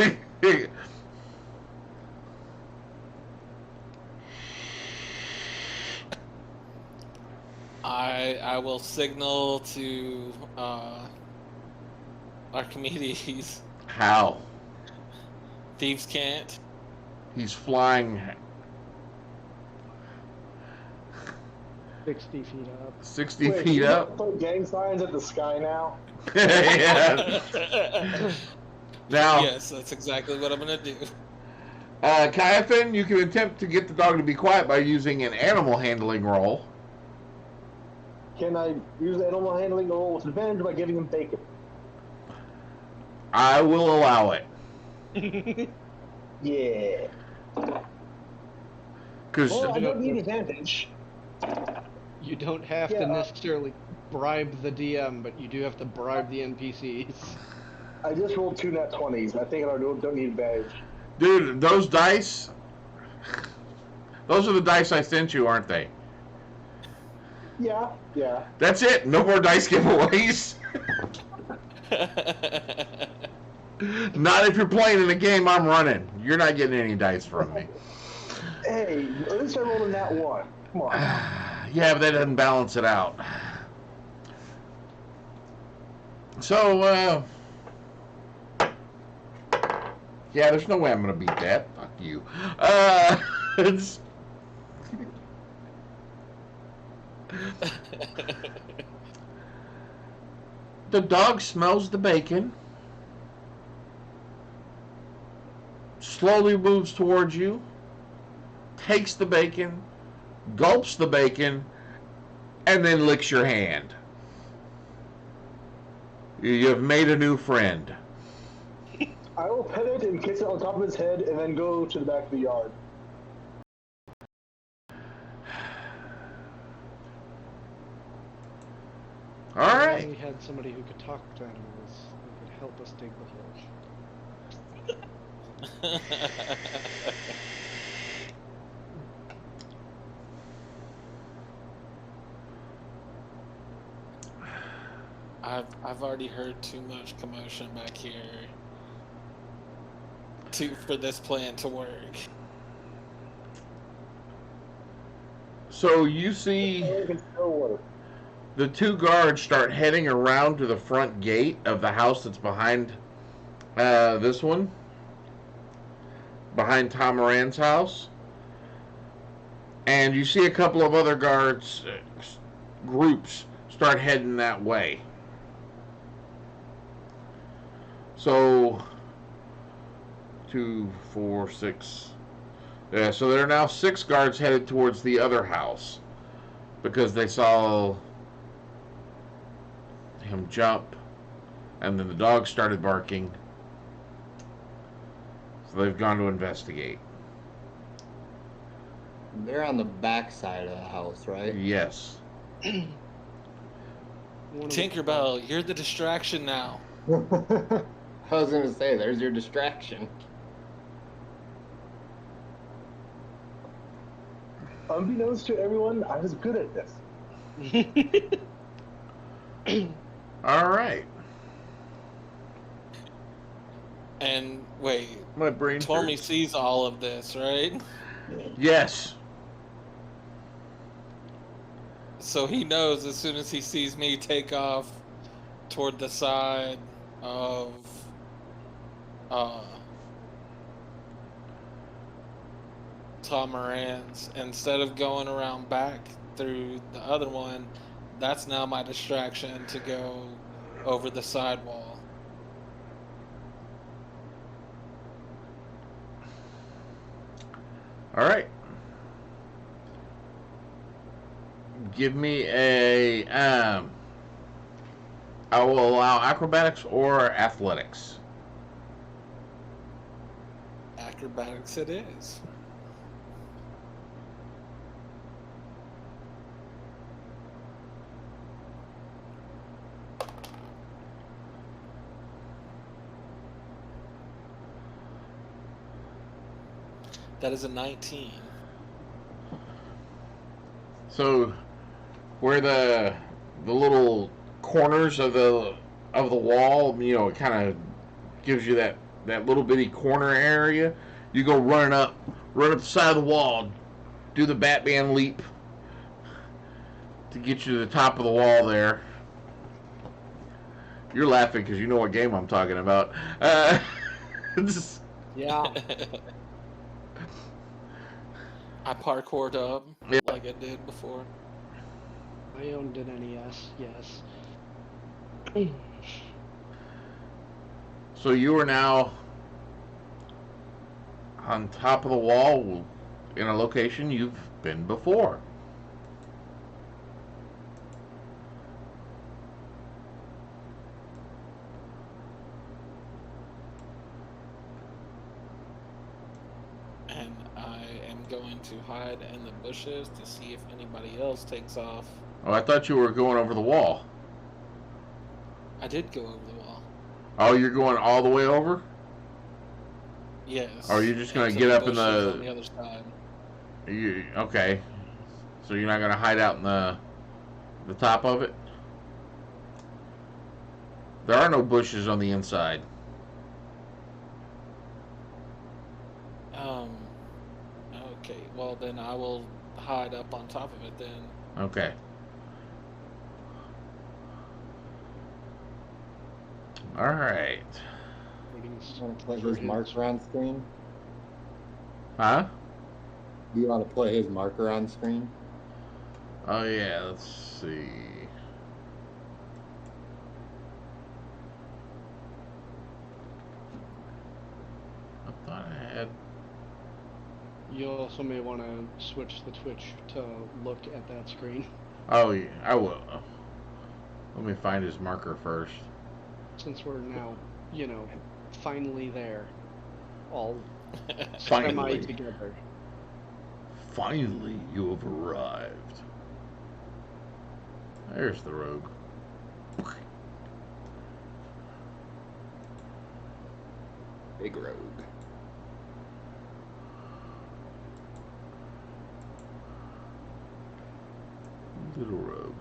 I will signal to Archimedes. How? Thieves can't. He's flying 60 feet up. 60 Wait, feet you up. put gang signs at the sky now? Yeah. Now, Yes, that's exactly what I'm gonna do. Kyathan, you can attempt to get the dog to be quiet by using an animal handling roll. Can I use animal handling roll with advantage by giving him bacon? I will allow it. Yeah. Because Well, I don't need advantage. You don't have to necessarily bribe the DM, but you do have to bribe the NPCs. I just rolled 2 nat 20s. I think I don't need advantage. dude, those dice, those are the dice I sent you, aren't they? Yeah, yeah. That's it. No more dice giveaways. Not if you're playing in a game I'm running. You're not getting any dice from me. Hey, at least I rolled a nat 1. Come on. Yeah, but that doesn't balance it out. So, yeah, there's no way I'm going to beat that. Fuck you. It's... The dog smells the bacon, slowly moves towards you, takes the bacon, gulps the bacon, and then licks your hand. You've made a new friend. I will pet it and kiss it on top of its head and then go to the back of the yard. had somebody who could talk to animals who could help us dig the hole. I've already heard too much commotion back here for this plan to work. So you see It can still work. the two guards start heading around to the front gate of the house that's behind this one, behind Tom Moran's house. And you see a couple of other guards, groups, start heading that way. So, 2, 4, 6. Yeah, so there are now 6 guards headed towards the other house because they saw him jump, and then the dog started barking. So they've gone to investigate. They're on the back side of the house, right? Yes. One of the- Tinkerbell, you're the distraction now. I was gonna say, there's your distraction. Unbeknownst to everyone, I was good at this. All right. And wait, My brain. Tormy hurts. sees all of this, right? Yes. So he knows as soon as he sees me take off toward the side of Tom Moran's, instead of going around back through the other one, that's now my distraction to go over the sidewall. All right. Give me a. I will allow acrobatics or athletics. Acrobatics it is. That is a 19. So, where the little corners of the wall, you know, it kind of gives you that little bitty corner area. You go run up the side of the wall, do the Batman leap to get you to the top of the wall there. You're laughing because you know what game I'm talking about. Just- Yeah. I parkoured up Yeah. like I did before. I owned an NES, yes. So you are now on top of the wall in a location you've been before. And I am going to hide in the bushes to see if anybody else takes off. Oh, I thought you were going over the wall. I did go over the wall. Oh, you're going all the way over? Yes. Or are you just gonna into get up in bushes the- on the other side? Okay. So you're not going to hide out in the top of it? There are no bushes on the inside. Okay. Well, then I will hide up on top of it then. Okay. All right. Waiting Want to play for his him. marker on screen? Huh? Do you want to play his marker on screen? Oh, yeah. Let's see. I thought I had... You also may want to switch the Twitch to look at that screen, Oh, yeah. I will. Let me find his marker first. since we're now, you know, finally there, all Finally. semi-together. Finally, you have arrived. There's the rogue. Big rogue. Little rogue.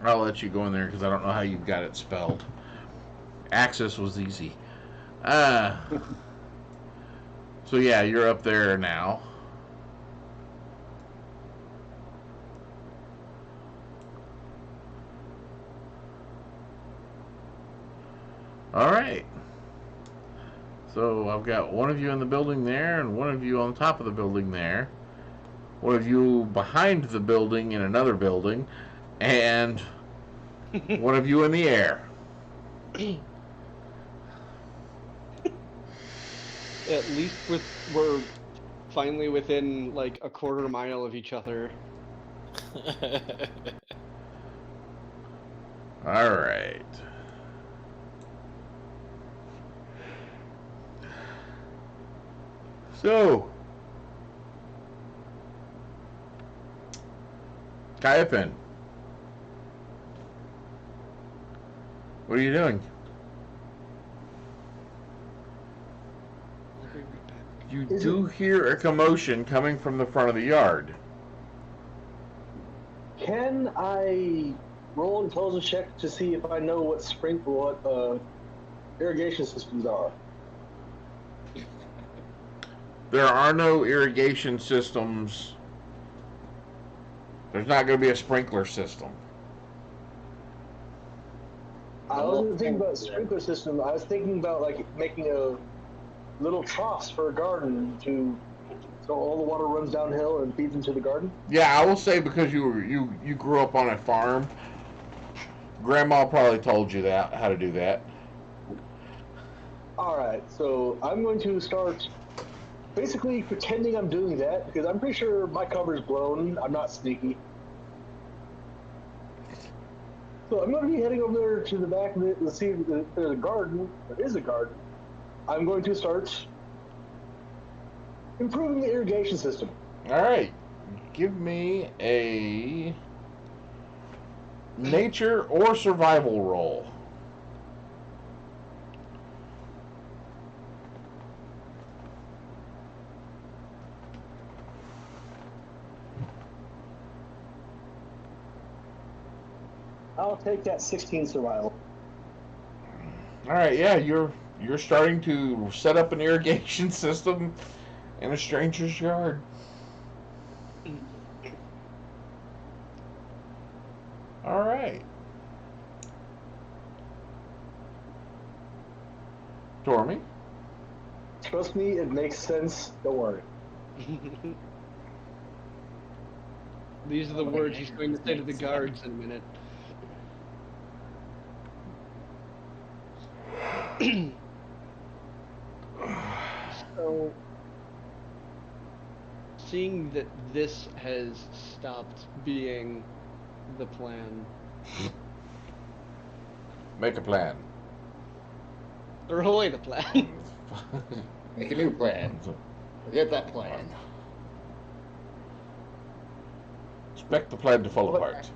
I'll let you go in there because I don't know how you've got it spelled. Axis was easy. So yeah, you're up there now. All right. So I've got one of you in the building there and one of you on top of the building there. One of you behind the building in another building, and one of you in the air. At least we're finally within like a quarter mile of each other. All right. So, Kayapen, what are you doing? I'll be right back. You Is do hear a commotion coming from the front of the yard. Can I roll an intelligence check to see if I know what irrigation systems are? There are no irrigation systems. There's not going to be a sprinkler system. I wasn't thinking about sprinkler system. I was thinking about like making a little troughs for a garden so all the water runs downhill and feeds into the garden. Yeah, I will say because you grew up on a farm, Grandma probably told you how to do that. All right, so I'm going to start basically pretending I'm doing that because I'm pretty sure my cover's blown. I'm not sneaky. So I'm going to be heading over there to the back of it to see if there's a garden. There is a garden. I'm going to start improving the irrigation system. All right, give me a nature or survival roll. I'll take that 16 survival. All right, yeah, you're starting to set up an irrigation system in a stranger's yard. All right. Tormy? Trust me, it makes sense. Don't worry. These are the words he's going to say to the guards in a minute. So, seeing that this has stopped being the plan, Make a plan. throw away the plan. Make a new plan. Forget that plan. Expect the plan to fall apart.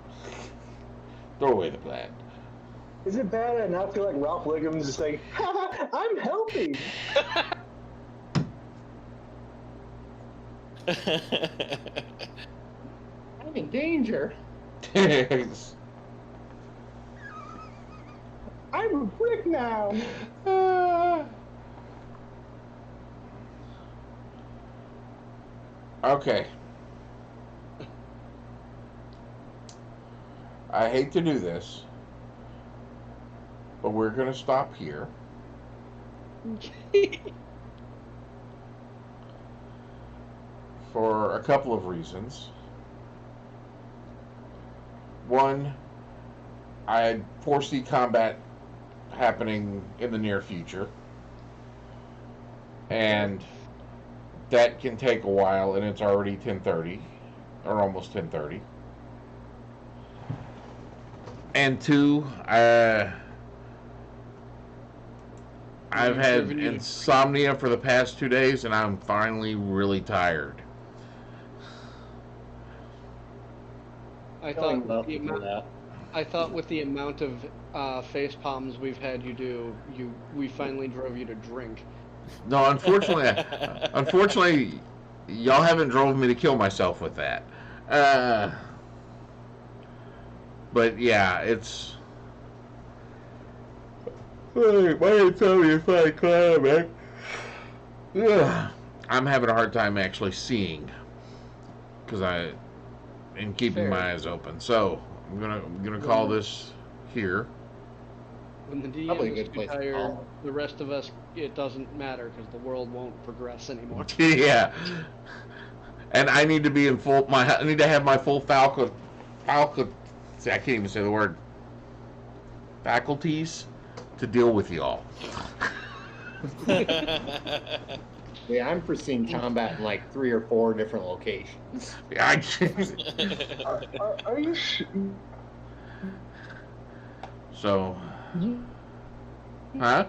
Throw away the plan. Is it bad I now feel like Ralph Wiggums is saying, I'm helping? I'm in danger. I'm a brick now. Okay. I hate to do this, but we're going to stop here. For a couple of reasons. One, I foresee combat happening in the near future. And that can take a while, and it's already 10:30, or almost 10:30. And two, I've had insomnia for the past 2 days, and I'm finally really tired. I Telling thought nothing for that. I thought with the amount of face palms we've had you do, we finally drove you to drink. No, unfortunately, y'all haven't drove me to kill myself with that. But yeah, it's. Why tell me if I climb, I'm having a hard time actually seeing because I am keeping Fair. my eyes open. So I'm gonna call this here. When the Probably a DM good is too place to tired, call the rest of us, it doesn't matter because the world won't progress anymore. Yeah, and I need to be in full. I need to have my full see, I can't even say the word. Faculties to deal with y'all. Yeah, I'm foreseeing combat in like 3 or 4 different locations. Are you So, huh?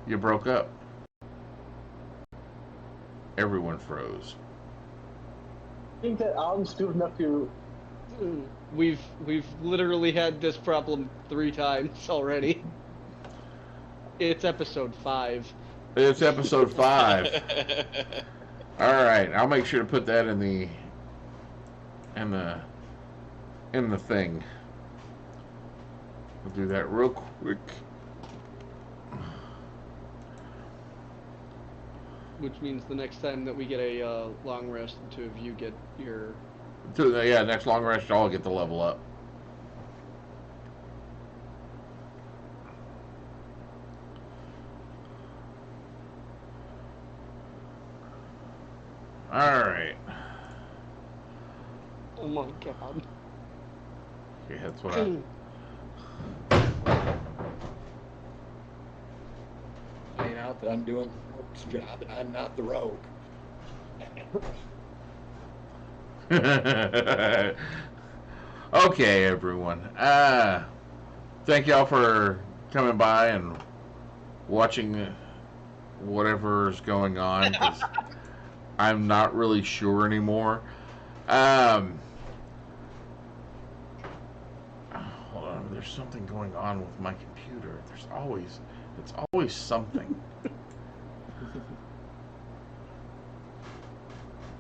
You broke up. Everyone froze. think that I'm stupid enough to? We've literally had this problem 3 times already. It's episode 5. It's episode 5. All right, I'll make sure to put that in the thing. I'll do that real quick. Which means the next time that we get a long rest, the 2 of you get your. Yeah, next long rest, y'all get the level up. All right. Oh my god. Yeah, that's what I. Find out that I'm doing the rogue's job and I'm not the rogue. Okay, everyone. Thank y'all for coming by and watching whatever's going on, 'cause I'm not really sure anymore. Hold on, there's something going on with my computer. It's always something.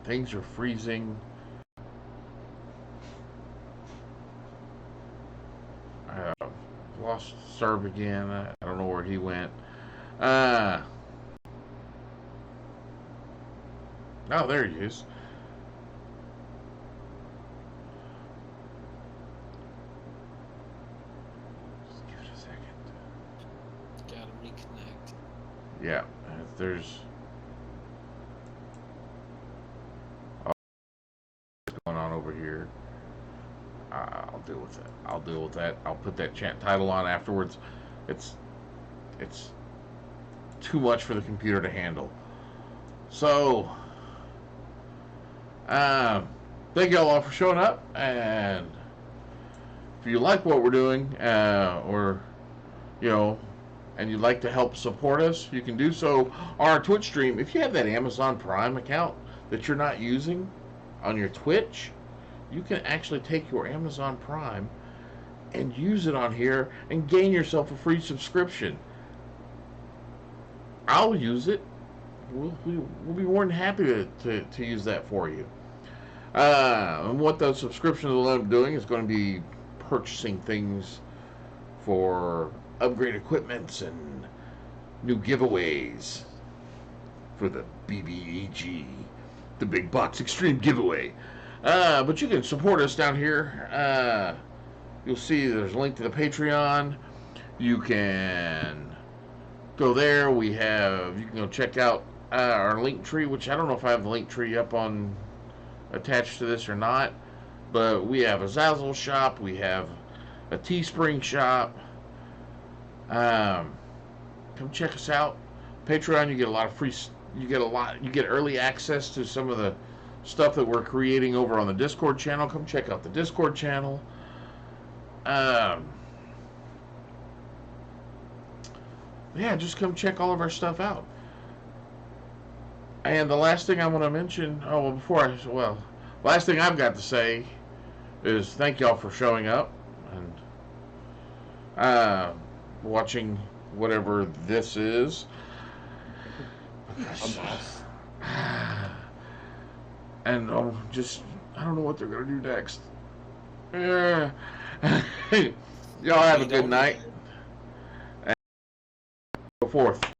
Things are freezing. Lost Serve again. I don't know where he went. Oh, there he is. Just give it a second. Gotta reconnect. Yeah, if there's what's going on over here, I'll deal with it. I'll deal with that. I'll put that chat title on afterwards. It's too much for the computer to handle. So, thank y'all all for showing up. And if you like what we're doing, or and you'd like to help support us, you can do so on our Twitch stream. If you have that Amazon Prime account that you're not using on your Twitch, you can actually take your Amazon Prime and use it on here and gain yourself a free subscription. I'll use it. We'll be more than happy to use that for you. And what those subscriptions will end up doing is going to be purchasing things for upgrade equipments and new giveaways for the BBEG, the Big Box Extreme Giveaway. But you can support us down here. You'll see there's a link to the Patreon. You can go there. You can go check out our link tree, which I don't know if I have the link tree up on attached to this or not, but we have a Zazzle shop. We have a Teespring shop. Come check us out. Patreon, you get a lot of free. You get early access to some of the stuff that we're creating over on the Discord channel. Come check out the Discord channel. Yeah, just come check all of our stuff out. And the last thing I want to mention, last thing I've got to say is thank y'all for showing up and watching whatever this is. A mess. And I don't know what they're gonna do next. Y'all have a good night. And go forth.